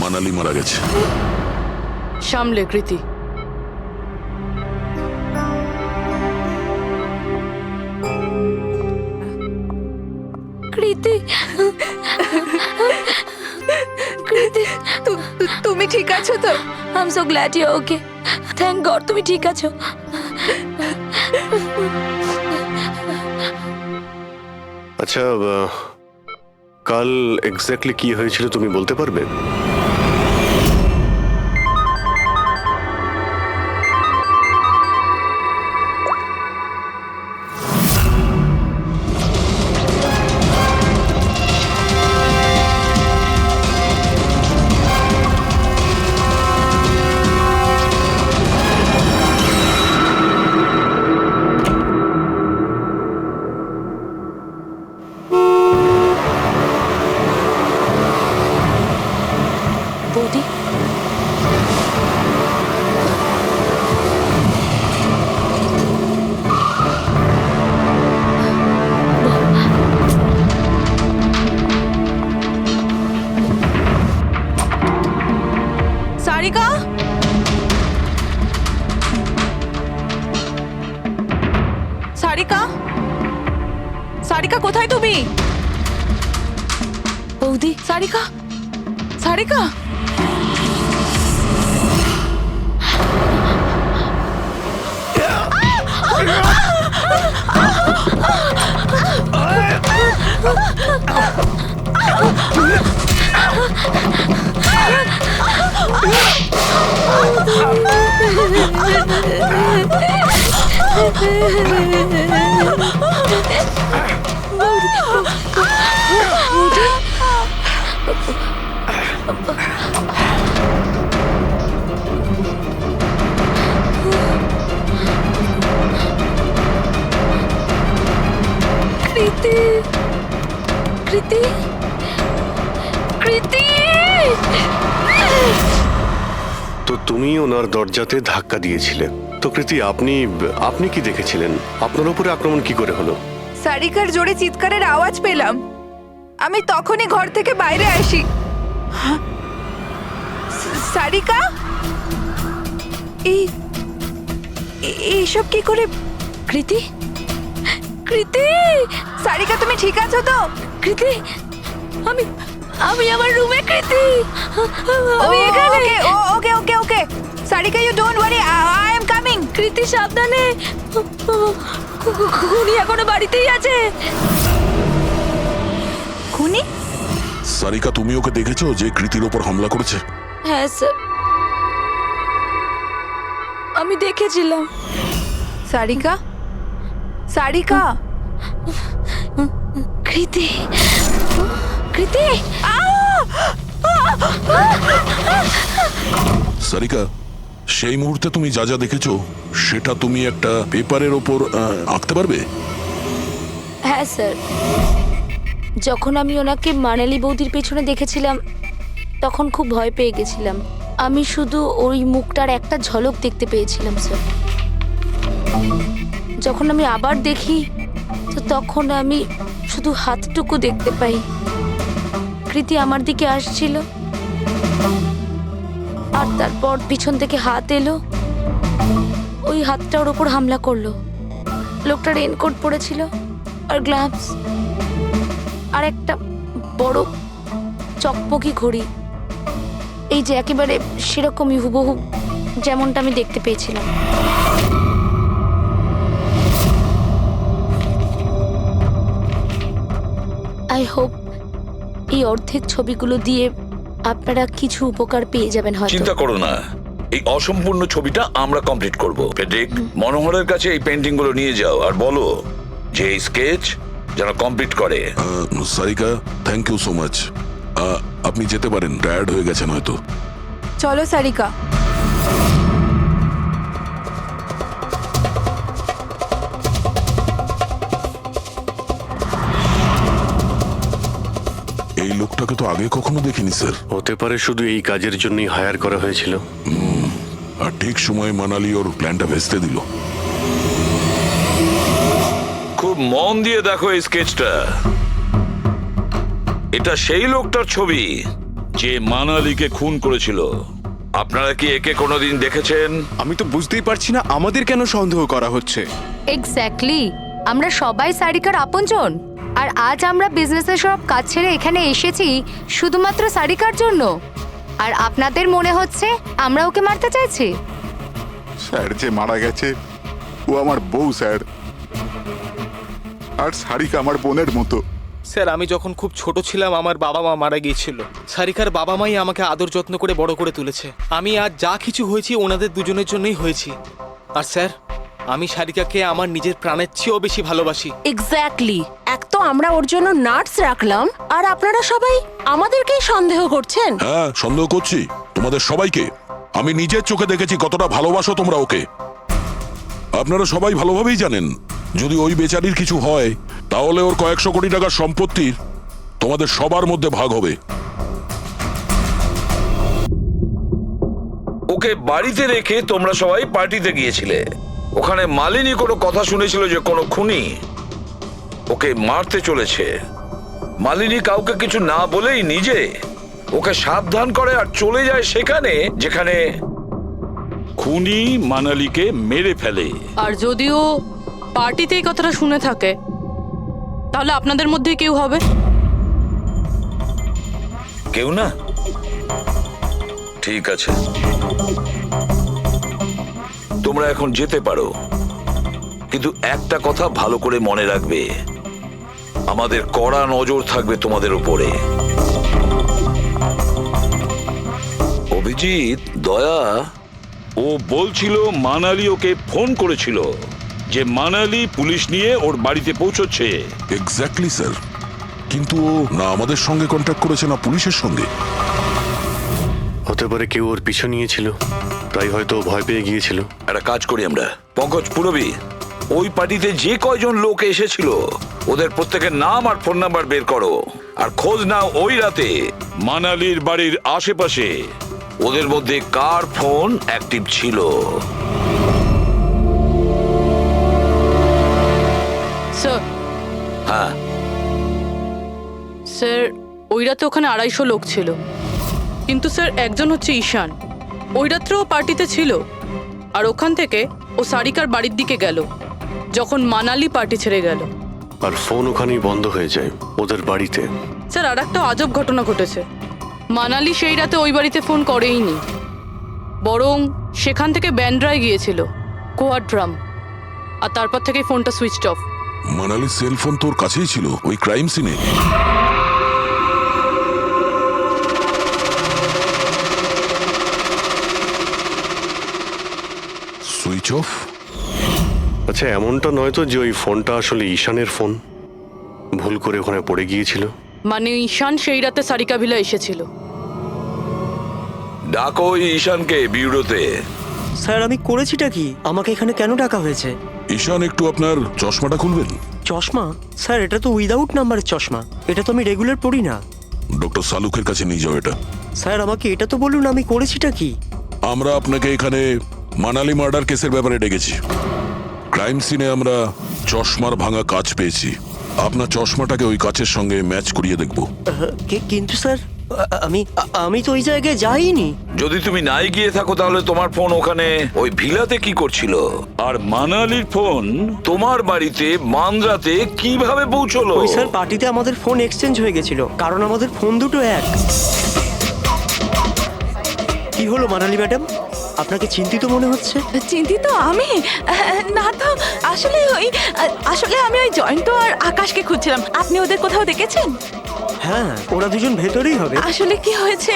মানালি মারা গেছে। সামলে কৃতি। কৃতি, কৃতি, তুমি ঠিক আছো তো? I am so glad you okay. Thank God তুমি ঠিক আছো। আচ্ছা, কাল এক্স্যাক্টলি কি হয়েছিল তুমি বলতে পারবে? বৌদি, সারিকা, সারিকা, সারিকা কোথায় তুমি? বৌদি, সারিকা, সারিকা। কৃতি, কৃতি, কৃতি। তো তুমি ওনার দরজাতে ধাক্কা দিয়েছিলে। তো কৃতি, আপনি কি দেখেছিলেন? আপনার উপরে আক্রমণ কি করে হলো? সারিকার জোরে চিৎকারের আওয়াজ পেলাম, আমি তখনই ঘর থেকে বাইরে আসি। সারিকা, এইসব কি করে? কৃতি, কৃতি, সারিকা তুমি ঠিক আছো তো? কৃতি, আমি আমার রুমে। কৃতি, আমি এখানে। Okay okay okay Sarika, you don't worry, I am coming. Kriti সাবধানে, খুনি এখনো বাড়িতেই আছে। খুনি? সারিকা, তুমি ওকে দেখেছো যে কৃতির ওপর হামলা করেছে? হ্যাঁ স্যার, আমি দেখেছিলাম। সারিকা, সারিকা, কৃতি, কৃতি। সারিকা, সেই মুহূর্তে তুমি যা যা দেখেছো সেটা তুমি একটা পেপারের ওপর আঁকতে পারবে? হ্যাঁ স্যার, যখন আমি ওনাকে মানালি বৌদির পেছনে দেখেছিলাম তখন খুব ভয় পেয়ে গেছিলাম। আমি শুধু ওই মুখটার একটা ঝলক দেখতে পেয়েছিলাম স্যার। যখন আমি আবার দেখি তো তখন আমি শুধু হাতটুকু দেখতে পাই। কৃতি আমার দিকে আসছিল আর তারপর পিছন থেকে হাত এলো, ওই হাতটা ওর ওপর হামলা করলো। লোকটা রেনকোট পরেছিল আর গ্লাভস আর একটা বড় চকপকি ঘড়ি, এই যে একেবারে সেরকমই হুবহু যেমনটা আমি দেখতে পেয়েছিলাম। আই হোপ এই অর্ধেক ছবিগুলো দিয়ে আপনারা কিছু উপকার পেয়ে যাবেন হয়তো। চিন্তা করো না, এই অসম্পূর্ণ ছবিটা আমরা কমপ্লিট করব। ফেডরিক, মনোহরের কাছে এই পেন্টিং গুলো নিয়ে যাও আর বলো যে এই স্কেচ যেন কমপ্লিট করে। Sarika, thank you so much. আপনি যেতে পারেন, টায়ার্ড হয়ে গেছেন হয়তো। চলো সারিকা। এই লোকটাকে তো আগে কখনো দেখিনি স্যার। হতে পারে শুধু এই কাজের জন্যই হায়ার করা হয়েছিল। আর ঠিক সময় মানালি ওর প্ল্যানটা ভেস্তে দিল। খুব মন দিয়ে দেখো এই স্কেচটা। এটা সেই লোকটার ছবি যে মানালিকে খুন করেছিল। আপনারা কি একে কোনোদিন দেখেছেন? আমি তো বুঝতেই পারছি না আমাদের কেন সন্দেহ করা হচ্ছে। এক্স্যাক্টলি, আমরা সবাই সারিকার আপনজন, আর আজ আমরা বিজনেসের সব কাজ ছেড়ে এখানে এসেছি শুধুমাত্র সারিকার জন্য। আর আপনাদের মনে হচ্ছে আমরা ওকে মারতে চাইছি? স্যার যে মারা গেছে ও আমার বউ স্যার, আর সারিকা আমার বোনের মতো। স্যার আমি যখন খুব ছোট ছিলাম আমার বাবা মা মারা গিয়েছিল। সারিকার বাবা মাই আমাকে আদর যত্ন করে বড় করে তুলেছে। আমি আজ যা কিছু হয়েছি ওনাদের দুজনের জন্যই হয়েছি। আর স্যার আমি সারিকাকে আমার নিজের প্রাণের চেয়েও বেশি ভালোবাসি। এক্স্যাক্টলি, এক তো আমরা ওর জন্য নার্স রাখলাম, আর আপনারা সবাই আমাদেরকেই সন্দেহ করছেন। হ্যাঁ, সন্দেহ করছি তোমাদের সবাইকে। আমি নিজের চোখে দেখেছি কতটা ভালোবাসো তোমরা ওকে। আপনারা সবাই ভালোভাবেই জানেন যদি ওই বেচারির কিছু হয় তাহলে ওর কয়েকশো কোটি টাকার সম্পত্তির তোমাদের সবার মধ্যে ভাগ হবে। ওকে বাড়িতে রেখে তোমরা সবাই পার্টিতে গিয়েছিলে। ওখানে মালিনী কোনো কথা শুনেছিল যে কোনো খুনি ওকে মারতে চলেছে। মালিনী কাউকে কিছু না বলেই নিজে ওকে সাবধান করে আর চলে যায় সেখানে যেখানে খুনি মানালিকে মেরে ফেলে। আর যদিও পার্টিতে এই কথাটা শুনে থাকে তাহলে আপনাদের মধ্যে কেউ হবে? কেউ না? ঠিক আছে, তোমরা এখন যেতে পারো, কিন্তু একটা কথা ভালো করে মনে রাখবে, আমাদের কড়া নজর থাকবে তোমাদের উপরে। অভিজিৎ, দয়া, ও বলছিল মানালি ওকে ফোন করেছিল যে মানালি পুলিশ নিয়ে ওর বাড়িতে পৌঁছচ্ছে। এক্স্যাক্টলি স্যার, কিন্তু ও না আমাদের সঙ্গে কন্ট্যাক্ট করেছে না পুলিশের সঙ্গে। হতে পারে কেউ ওর পিছু নিয়েছিল, তাই হয়তো ভয় পেয়ে গিয়েছিল। একটা কাজ করি আমরা, পঙ্কজ, পুরবী, ওই পার্টিতে যে কয়জন লোক এসেছিল ওদের প্রত্যেকের নাম আর ফোন নাম্বার বের করো আর খোঁজ নাও ওই রাতে মানালির বাড়ির আশেপাশে ওদের মধ্যে কার ফোন অ্যাক্টিভ ছিল। স্যার। হ্যাঁ স্যার, ওই রাতে ওখানে 250 লোক ছিল, কিন্তু স্যার একজন হচ্ছে ঈশান। ওই রাত্রেও পার্টিতে ছিল, আর ওখান থেকে ও সারিকার বাড়ির দিকে গেল যখন মানালি পার্টি ছেড়ে গেল। আর ফোন ওখানেই বন্ধ হয়ে যায় ওদের বাড়িতে। স্যার আর একটা আজব ঘটনা ঘটেছে। মানালি সেই রাতে ওই বাড়িতে ফোন করেইনি, বরং সেখান থেকে ব্যান্ড্রায় গিয়েছিল কোয়াড্রাম, আর তারপর থেকে ফোনটা সুইচড অফ। মানালির সেল ফোন তোর কাছেই ছিল ওই ক্রাইম সিনে? Switch off? আচ্ছা, এমনটা নয় তো যে ওই ফোনটা আসলে ঈশানের ফোন, ভুল করে ওখানে পড়ে গিয়েছিল? মানে ঈশান সেই রাতে সারিকা ভিলা এসেছিল। ডাকো ওই ঈশানকে বিউরোতে। স্যার আমি করেছিটা কি? আমাকে এখানে কেন ডাকা হয়েছে? ঈশান, একটু আপনার চশমাটা খুলবেন? চশমা? স্যার এটা তো উইদাউট নাম্বারের চশমা, এটা তো আমি রেগুলার পড়ি না। ডক্টর সালুকের কাছে নিয়ে যাও এটা। স্যার আমাকে এটা তো বলুন আমি করেছিটা কি? আমরা আপনাকে এখানে মানালি মার্ডার কেসের ব্যাপারে ডেকেছি। ক্রাইম সিনে আমরা চশমার ভাঙা কাজ পেয়েছি। আপনার চশমাটাকে ওই কাচের সঙ্গে ম্যাচ করিয়ে দেখব। কিন্তু স্যার আমি তো ওই জায়গায় যাইনি। যদি তুমি নাই গিয়ে থাকো তাহলে তোমার ফোন ওখানে ওই ভিলাতে কি করছিল? আর মানালির ফোন তোমার বাড়িতে মান্দ্রাতে কিভাবে পৌঁছলো? ওই স্যার পার্টিতে আমাদের ফোন এক্সচেঞ্জ হয়ে গেছিল, কারণ আমাদের ফোন দুটো এক। কি হলো মানালি ম্যাডাম, আপনাকে চিন্তিত মনে হচ্ছে? চিন্তিত আমি? না তো, আসলে আমি ওই জয়ন্ত আর আকাশকে খুঁজছিলাম। আপনি ওদের কোথাও দেখেছেন? হ্যাঁ, ওরা দুজন ভেতরেই হবে। আসলে কি হয়েছে,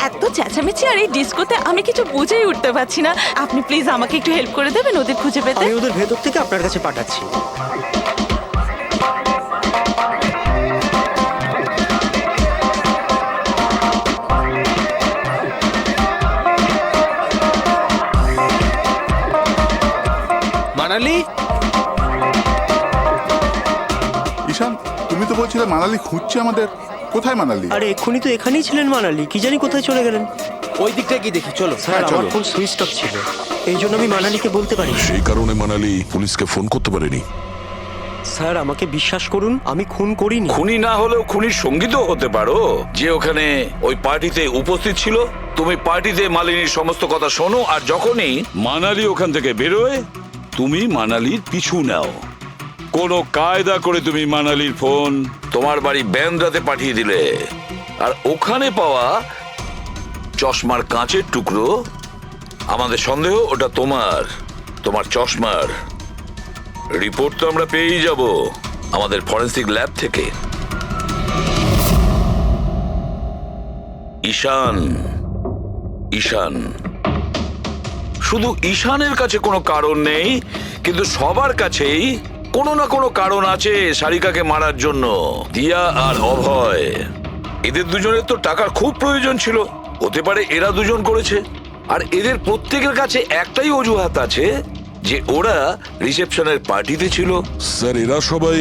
এত চেঁচামেচি আর এই ডিস্কোতে আমি কিছু বুঝেই উঠতে পারছি না। আপনি প্লিজ আমাকে একটু হেল্প করে দেবেন ওদের খুঁজে পেতে? আমি ওদের ভেতর থেকে আপনার কাছে পাঠাচ্ছি। মানালি, ঈশান, তুমি তো বলছিলে মানালি খুঁজছে আমাদের। কোথায় মানালি? আরে এক্ষুনি তো এখানেই ছিলেন মানালি, কি জানি কোথায় চলে গেলেন। ওই দিকটা কি দেখি, চলো। স্যার আমার ফোন সুইচ অফ ছিল, এই জন্য আমি মানালিকে বলতে পারি। সেই কারণে মানালি পুলিশকে ফোন করতে পারেনি। স্যার আমাকে বিশ্বাস করুন, আমি খুন করিনি। খুনি না হলেও খুনির সঙ্গী তো হতে পারো, যে ওখানে ওই পার্টিতে উপস্থিত ছিল। তুমি পার্টিতে মালিনীর সমস্ত কথা শোনো, আর যখনই মানালি ওখান থেকে বেরোয় তুমি মানালির পিছু নাও। কোনো কায়দা করে তুমি মানালির ফোন তোমার বাড়ি ব্যান্দ্রাতে পাঠিয়ে দিলে, আর ওখানে পাওয়া চশমার কাঁচের টুকরো, আমাদের সন্দেহ ওটা তোমার চশমার রিপোর্ট তো আমরা পেয়েই যাব আমাদের ফরেন্সিক ল্যাব থেকে। ঈশান শুধু ঈশানের কাছে কোনো কারণ নেই, কিন্তু সবার কাছেই কোনো না কোনো কারণ আছে সারিকাকে মারার জন্য। দিয়া আর অভয়, এদের দুজনের তো টাকার খুব প্রয়োজন ছিল, হতে পারে এরা দুজন করেছে। আর এদের প্রত্যেকের কাছে একটাই অজুহাত আছে, যে ওরা রিসেপশনের পার্টিতে ছিল। স্যার এরা সবাই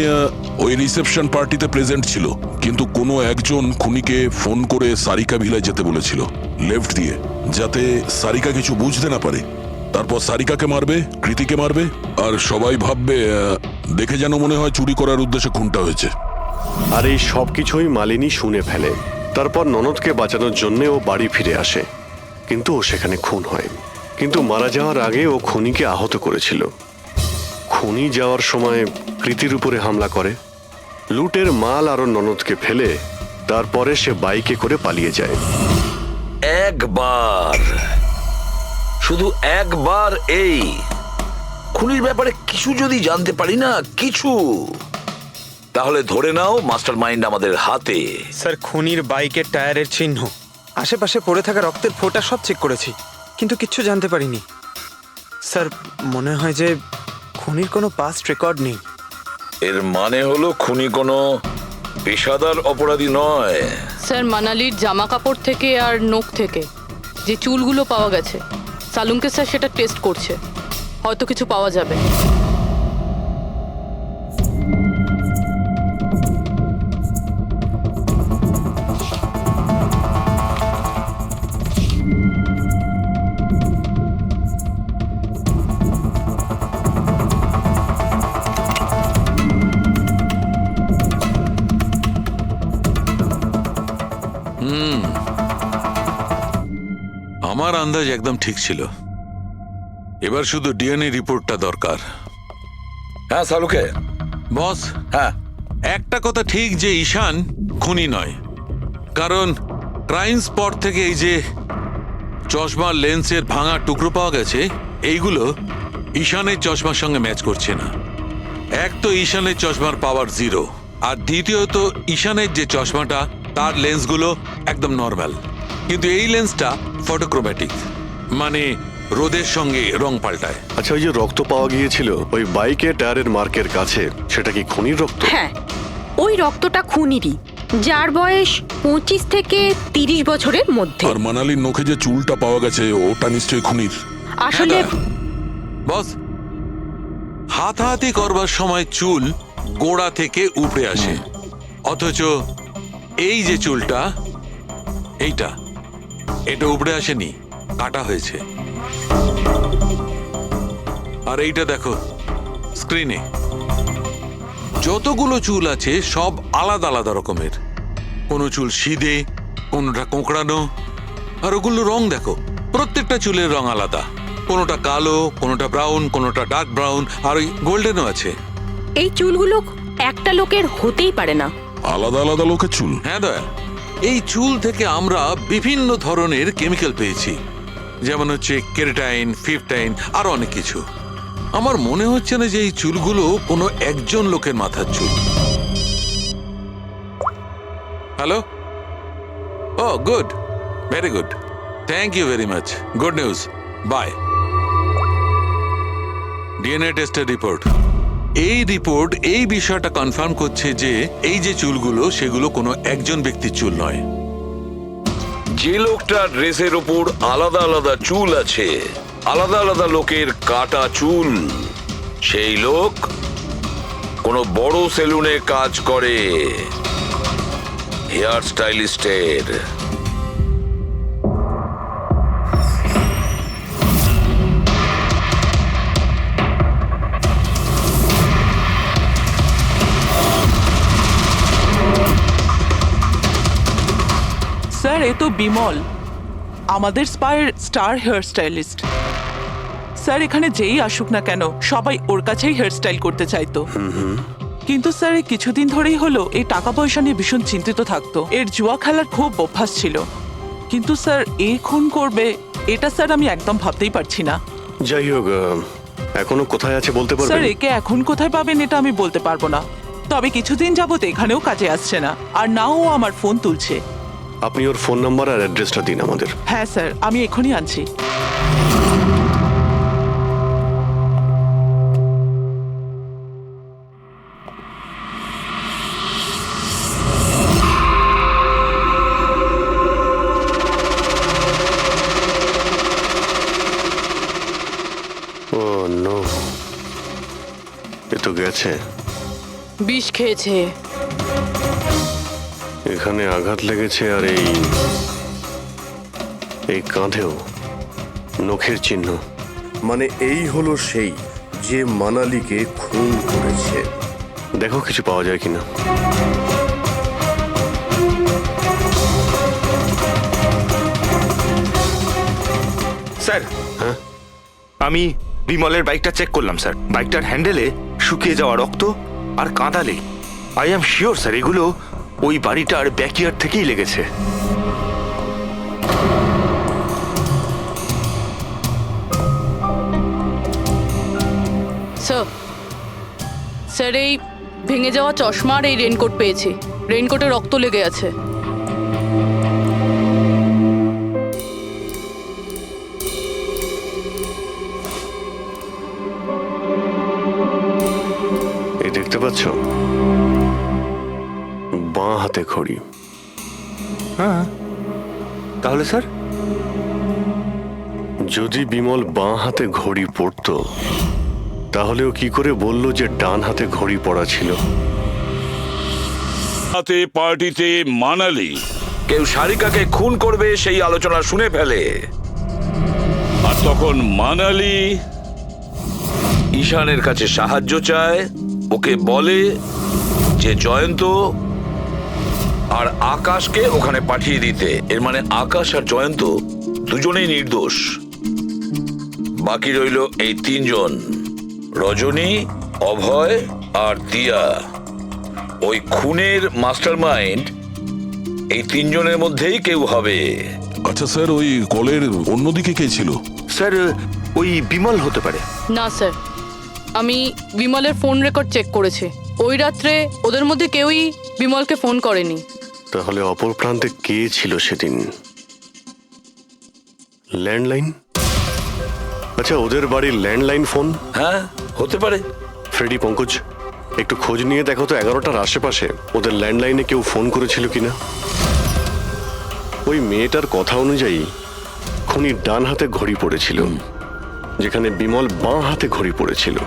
ওই রিসেপশন পার্টিতে প্রেজেন্ট ছিল, কিন্তু কোনো একজন খুনিকে ফোন করে সারিকা ভিলায় যেতে বলেছিল লেফট দিয়ে, যাতে সারিকা কিছু বুঝতে না পারে। তারপর সারিকাকে মারবে, কৃতিকে মারবে, আর সবাই ভাববে দেখে যেন মনে হয় চুরি করার উদ্দেশ্যে খুনটা হয়েছে। আর এই সব কিছুই মালিনী শুনে ফেলে। তারপর ননদকে বাঁচানোর জন্য ও বাড়ি ফিরে আসে, কিন্তু ও সেখানে খুন হয়। কিন্তু মারা যাওয়ার আগে ও খুনিকে আহত করেছিল। খুনি যাওয়ার সময় কৃতির উপরে হামলা করে, লুটের মাল আর ননদকে ফেলে তারপরে সে বাইকে করে পালিয়ে যায়। শুধু একবার এই খুনির ব্যাপারে কিছু যদি জানতে পারি না, কিছু, তাহলে ধরে নাও মাস্টার মাইন্ড আমাদের হাতে। স্যার খুনির বাইকের টায়ারের চিহ্ন, আশেপাশে পড়ে থাকা রক্তের ফোঁটা সব চেক করেছি, কিন্তু কিচ্ছু জানতে পারিনি। স্যার মনে হয় যে খুনির কোনো পাস্ট রেকর্ড নেই। এর মানে হলো খুনি কোনো পেশাদার অপরাধী নয়। স্যার মানালির জামা কাপড় থেকে আর নখ থেকে যে চুলগুলো পাওয়া গেছে, সালুমকে স্যার সেটা টেস্ট করছে, হয়তো কিছু পাওয়া যাবে। আমার আন্দাজ একদম ঠিক ছিল, এবার শুধু ডিএনএ রিপোর্টটা দরকার। হ্যাঁ সালুকে বস, হ্যাঁ একটা কথা ঠিক যে ঈশান খুনি নয়, কারণ ক্রাইম স্পট থেকে এই যে চশমার লেন্সের ভাঙা টুকরো পাওয়া গেছে, এইগুলো ঈশানের চশমার সঙ্গে ম্যাচ করছে না। এক তো ঈশানের চশমার পাওয়ার 0, আর দ্বিতীয়ত ঈশানের যে চশমাটা তার লেন্সগুলো একদম নর্মাল, কিন্তু এই লেন্সটা ফটোক্রোম্যাটিক, মানে রোদের সঙ্গে রং পাল্টায়। আচ্ছা, ওই যে রক্ত পাওয়া গিয়েছিল ওই বাইকে টায়ারের মার্কের কাছে, সেটা কি খুনির রক্ত? হ্যাঁ, ওই রক্তটা খুনিরই, যার বয়স 25 থেকে 30 বছরের মধ্যে। আর মানালির নখে যে চুলটা পাওয়া গেছে ওটা নিশ্চয়ই খুনির। আসলে বস, হাতাহাতি করবার সময় চুল গোড়া থেকে উপড়ে আসে, অথচ এই যে চুলটা, এটা উপড়ে আসেনি, কাটা হয়েছে। আর এইটা দেখো স্ক্রিনে, যতগুলো চুল আছে সব আলাদা আলাদা রকমের। কোনো চুল সিধে, কোনোটা কোঁকড়ানো, আর ওগুলো রং দেখো, প্রত্যেকটা চুলের রং আলাদা। কোনোটা কালো, কোনোটা ব্রাউন, কোনোটা ডার্ক ব্রাউন, আর ওই গোল্ডেনও আছে। এই চুলগুলো একটা লোকের হতেই পারে না। আলাদা আলাদা লোকের চুল? হ্যাঁ দয়া, এই চুল থেকে আমরা বিভিন্ন ধরনের কেমিক্যাল পেয়েছি, যেমন হচ্ছে কেরাটিন, ফিফটাইন, আরো অনেক কিছু। আমার মনে হচ্ছে না যে এই চুলগুলো কোনো একজন লোকের মাথার চুল। Hello? Oh good, very good, thank you very much, good news, bye. DNA টেস্টের রিপোর্ট, এই রিপোর্ট এই বিষয়টা কনফার্ম করছে যে এই যে চুলগুলো সেগুলো কোনো একজন ব্যক্তির চুল নয়। যে লোকটার ড্রেসের ওপর আলাদা আলাদা চুল আছে, আলাদা আলাদা লোকের কাটা চুল, সেই লোক কোনো বড় সেলুনে কাজ করে, হেয়ার স্টাইলিস্টের। স্যার, এ তো বিমল, আমাদের স্পায়ের স্টার হেয়ার স্টাইলিস্ট। স্যার, এখানে যেই আসুক না কেন সবাই ওর কাছেই হেয়ার স্টাইল করতে চাইতো। কিন্তু স্যার, এই কিছুদিন ধরেই হলো এই টাকা পয়সা নিয়ে ভীষণ চিন্তিত থাকতো। এর জুয়া খেলার খুব অভ্যাস ছিল। কিন্তু স্যার, এ খুন করবে এটা স্যার আমি একদম ভাবতেই পারছি না। যাই হোক, এখনো কোথায় আছে বলতে স্যার, পারবেন? একে এখন কোথায় পাবেন এটা আমি বলতে পারবো না, তবে কিছুদিন যাবত এখানেও কাজে আসছে না, আর নাও ও আমার ফোন তুলছে। আপনি ওর ফোন নাম্বার আর অ্যাড্রেসটা দিন আমাদের। হ্যাঁ স্যার, আমি এখনই আনছি। ও নো, এ তো গেছে। বিষ খেয়েছে। এখানে আঘাত লেগেছে, আর এই কাঁধেও নখের চিহ্ন। মানে এই হলো সেই যে মানালিকে খুন করেছে। দেখো কিছু পাওয়া যায় কিনা। স্যার, হ্যাঁ, আমি বিমলের বাইকটা চেক করলাম স্যার। বাইকটার হ্যান্ডেলে শুকিয়ে যাওয়া রক্ত আর কাঁদালে। আই অ্যাম শিওর স্যার এগুলো ওই বাড়িটার ব্যাকইয়ার্ড থেকেই লেগেছে। স্যার, এই ভেঙে যাওয়া চশমা আর এই রেনকোট পেয়েছি। রেনকোটে রক্ত লেগে আছে। এই দেখতে পাচ্ছ, বাঁ হাতে ঘড়ি। হ্যাঁ, তাহলে স্যার যদি বিমল বাঁ হাতে ঘড়ি পরতো তাহলে ও কি করে বললো যে ডান হাতে ঘড়ি পরা ছিল? রাতে পার্টিতে মানালি কেউ সারিকাকে খুন করবে সেই আলোচনা শুনে ফেলে, আর তখন মানালি ঈশানের কাছে সাহায্য চায়। ওকে বলে যে জয়ন্ত আর আকাশকে ওখানে পাঠিয়ে দিতে। এর মানে আকাশ আর জয়ন্ত দুজনেই নির্দোষ। বাকি রইল এই তিনজন, রজনী, অভয় আর দিয়া। ওই খুনের মাস্টারমাইন্ড এই তিনজনের মধ্যেই কেউ হবে। আচ্ছা স্যার, ওই কলের অন্যদিকে কে ছিল? স্যার, ওই বিমল হতে পারে। না স্যার, আমি বিমলের ফোন রেকর্ড চেক করেছি। ওই রাত্রে ওদের মধ্যে কেউই বিমলকে ফোন করেনি। তাহলে অপর প্রান্তে কে ছিল সেদিন? ল্যান্ডলাইন? আচ্ছা, ওদের বাড়ির ল্যান্ডলাইন ফোন? হ্যাঁ, হতে পারে। ফ্রেডি, পঙ্কজ, একটু খোঁজ নিয়ে দেখো তো 11টার আশেপাশে ওদের ল্যান্ডলাইনে কেউ ফোন করেছিল কিনা। ওই মেয়েটার কথা অনুযায়ী খুনি ডান হাতে ঘড়ি পড়েছিল, যেখানে বিমল বাঁ হাতে ঘড়ি পড়েছিল।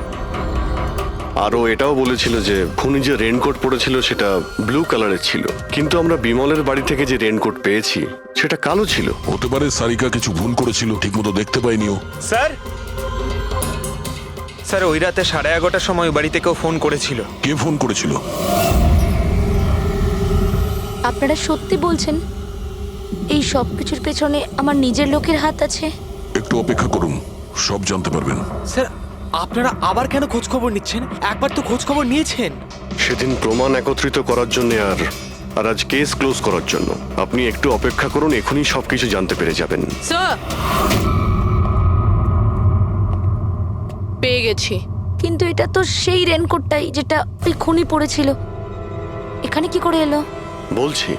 আরও এটাও বলেছিল যে খুনি যে রেনকোট পরেছিল সেটা ব্লু কালারের ছিল, কিন্তু আমরা বিমলের বাড়ি থেকে যে রেনকোট পেয়েছি সেটা কালো ছিল। হতে পারে সারিকা কিছু ভুল করেছিল, ঠিকমতো দেখতে পাইনি ও। স্যার, স্যার ওই রাতে 11:30টার সময় ওই বাড়িতে কেউ ফোন করেছিল। কে ফোন করেছিল? আপনারা সত্যি বলছেন এই সব কিছুর পেছনে আমার নিজের লোকের হাত আছে? একটু অপেক্ষা করুন, সব জানতে পারবেন। স্যার আপনারা আবার কেন খোঁজ খবর নিচ্ছেন? একবার তো খোঁজ খবর নিয়েছেন। সেদিন প্রমাণ একত্রিত করার জন্য আর আজ কেস ক্লোজ করার জন্য। আপনি একটু অপেক্ষা করুন, এখনই সবকিছু জানতে পেরে যাবেন। স্যার পেয়ে গেছি। কিন্তু এটা তো সেই রেনকোটটাই যেটা ওই খুনি পড়েছিল। এখানে কি করে এলো? বলছি,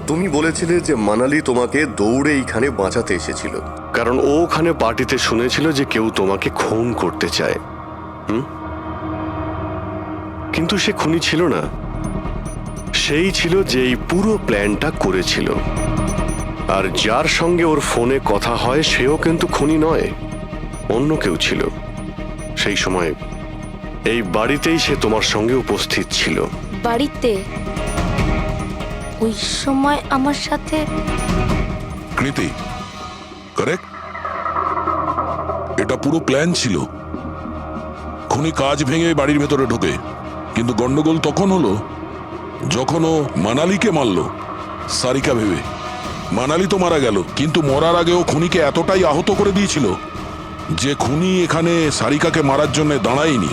তুমি বলেছিলে যে মানালি তোমাকে দৌড়ে এইখানে বাঁচাতে এসেছিল। কারণ ও ওখানে পার্টিতে শুনেছিল যে কেউ তোমাকে খুন করতে চায়। কিন্তু সে খুনি ছিল না, সেই ছিল যে এই পুরো প্ল্যানটা করেছিল। আর যার সঙ্গে ওর ফোনে কথা হয় সেও কিন্তু খুনি নয়, অন্য কেউ ছিল। সেই সময় এই বাড়িতেই সে তোমার সঙ্গে উপস্থিত ছিল। বাড়িতে? ওই সময় আমার সাথে কৃতি, কারেক্ট? এটা পুরো প্ল্যান ছিল। খুনি কাজ ভেঙে বাড়ির ভেতরে ঢোকে, কিন্তু গন্ডগোল তখন হলো যখন ও মানালিকে মারল সারিকা ভেবে। মানালি তো মারা গেল, কিন্তু মরার আগে ও খুনিকে এতটাই আহত করে দিয়েছিল যে খুনি এখানে সারিকাকে মারার জন্য দাঁড়ায়নি,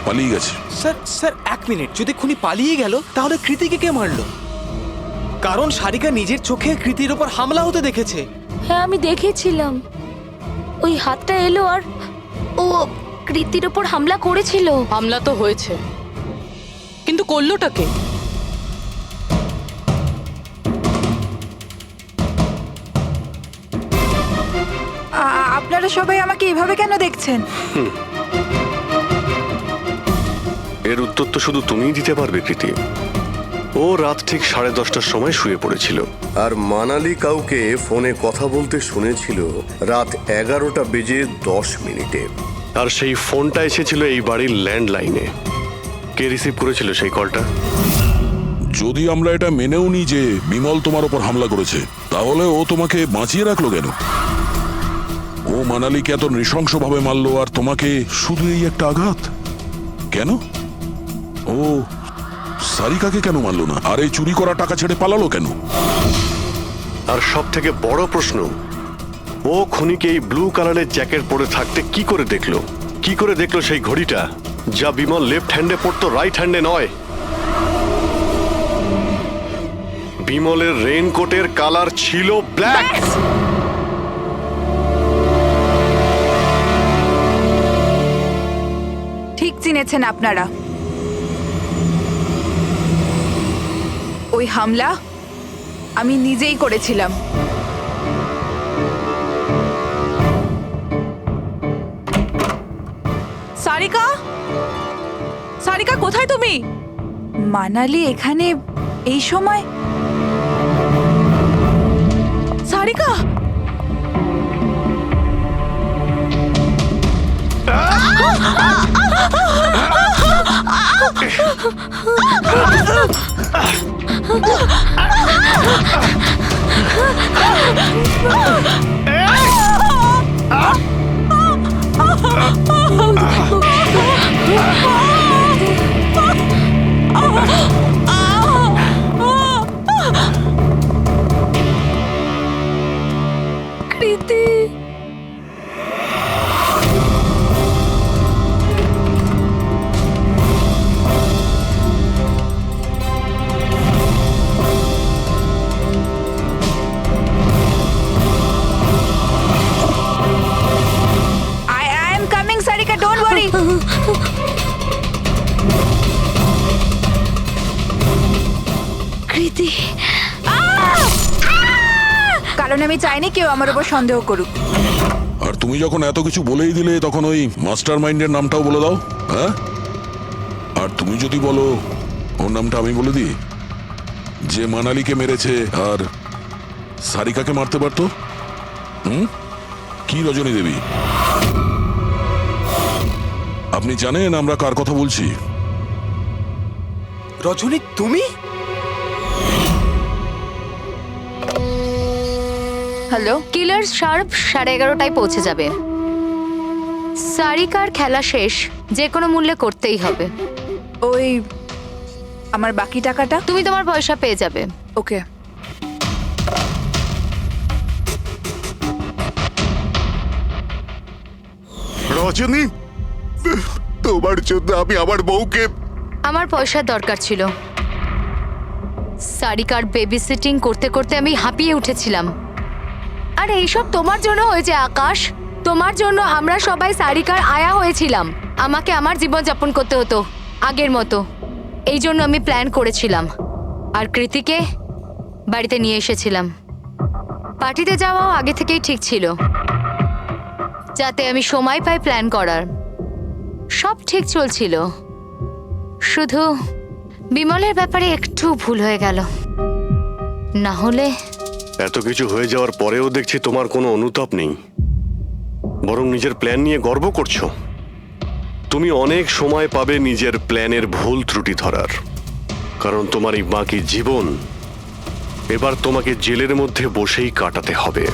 পালিয়ে গেছে। স্যার স্যার এক মিনিট, যদি খুনি পালিয়ে গেল তাহলে কৃতিকে কে মারলো? কারণ সারিকা নিজের চোখে কৃতির ওপর হামলা হতে দেখেছে। হ্যাঁ আমি দেখেছিলাম, ওই হাতটা এলো আর ও কৃতির ওপর হামলা করেছিল। হামলা তো হয়েছে, কিন্তু করলোটা কে? আপনারা সবাই আমাকে এভাবে কেন দেখছেন? এর উত্তর তো শুধু তুমিই দিতে পারবে কৃতি। ও রাত ঠিক 10:30টার সময় শুয়ে পড়েছিল। আর মানালি কাউকে ফোনে কথা বলতে শুনেছিল রাত 11:10 আর সেই ফোনটা এসেছিল এই বাড়ির ল্যান্ডলাইনে। কে রিসিভ করেছিল সেই কলটা? যদি আমরা এটা মেনেও নিই যে বিমল তোমার ওপর হামলা করেছে, তাহলে ও তোমাকে বাঁচিয়ে রাখলো কেন? ও মানালিকে এত নৃশংসভাবে মারলো আর তোমাকে শুধু এই একটা আঘাত কেন? ও সারিকাকে কেন মারলো না? আর এই চুরি করা টাকা ছেড়ে পালালো কেন? আর সব থেকে বড় প্রশ্ন, ও খুনিকে এই ব্লু কালারের জ্যাকেট পরে থাকতে কি করে দেখলো? কি করে দেখলো সেই ঘড়িটা যা বিমল লেফট হ্যান্ডে পড়তো, রাইট হ্যান্ডে নয়? বিমলের রেইনকোটের কালার ছিল ব্ল্যাক। ঠিক চিনেছেন আপনারা। ওই হামলা আমি নিজেই করেছিলাম। সারিকা, সারিকা কোথায় তুমি? মানালি এখানে এই সময়? সারিকা, কৃতি, I am coming, Sarika, don't worry. কৃতি, কারণ আমি চাইনি কেউ আমার উপর সন্দেহ করুক। আর তুমি যখন এত কিছু বলেই দিলে, তখন ওই মাস্টার মাইন্ডের নামটাও বলে দাও। হ্যাঁ, আর তুমি যদি বলো ওর নামটা আমি বলে দিই, যে মানালিকে মেরেছে আর সারিকাকে মারতে পারতো। কি রজনী দেবী? আপনি জানেন আমরা কার কথা বলছি? রজনী তুমি? হ্যালো, কিলার শার্প 11:30টায় পৌঁছে যাবে। সারিকার খেলা শেষ, যে কোনো মূল্যে করতেই হবে। ওই আমার বাকি টাকাটা? তুমি তোমার পয়সা পেয়ে যাবে। ওকে। রজনী, তোমার জন্য আমি আমার বউকে আমার পয়সার দরকার ছিল। সারিকার বেবি সিটিং করতে করতে আমি হাঁপিয়ে উঠেছিলাম। আর এইসব তোমার জন্য হয়েছে আকাশ। তোমার জন্য আমরা সবাই সারিকার আয়া হয়েছিলাম। আমাকে আমার জীবন যাপন করতে হতো আগের মতো। এই জন্য আমি প্ল্যান করেছিলাম আর কৃতিকে বাড়িতে নিয়ে এসেছিলাম। পার্টিতে যাওয়াও আগে থেকেই ঠিক ছিল, যাতে আমি সময় পাই প্ল্যান করার। সব ঠিক চলছিল, শুধু বিমলের ব্যাপারে একটু ভুল হয়ে গেল। না হলে এত কিছু হয়ে যাওয়ার পরেও দেখছি তোমার কোনো অনুতাপ নেই, বরং নিজের প্ল্যান নিয়ে গর্ব করছো। তুমি অনেক সময় পাবে নিজের প্ল্যানের ভুল ত্রুটি ধরার, কারণ তোমার এই বাকি জীবন এবার তোমাকে জেলের মধ্যে বসেই কাটাতে হবে।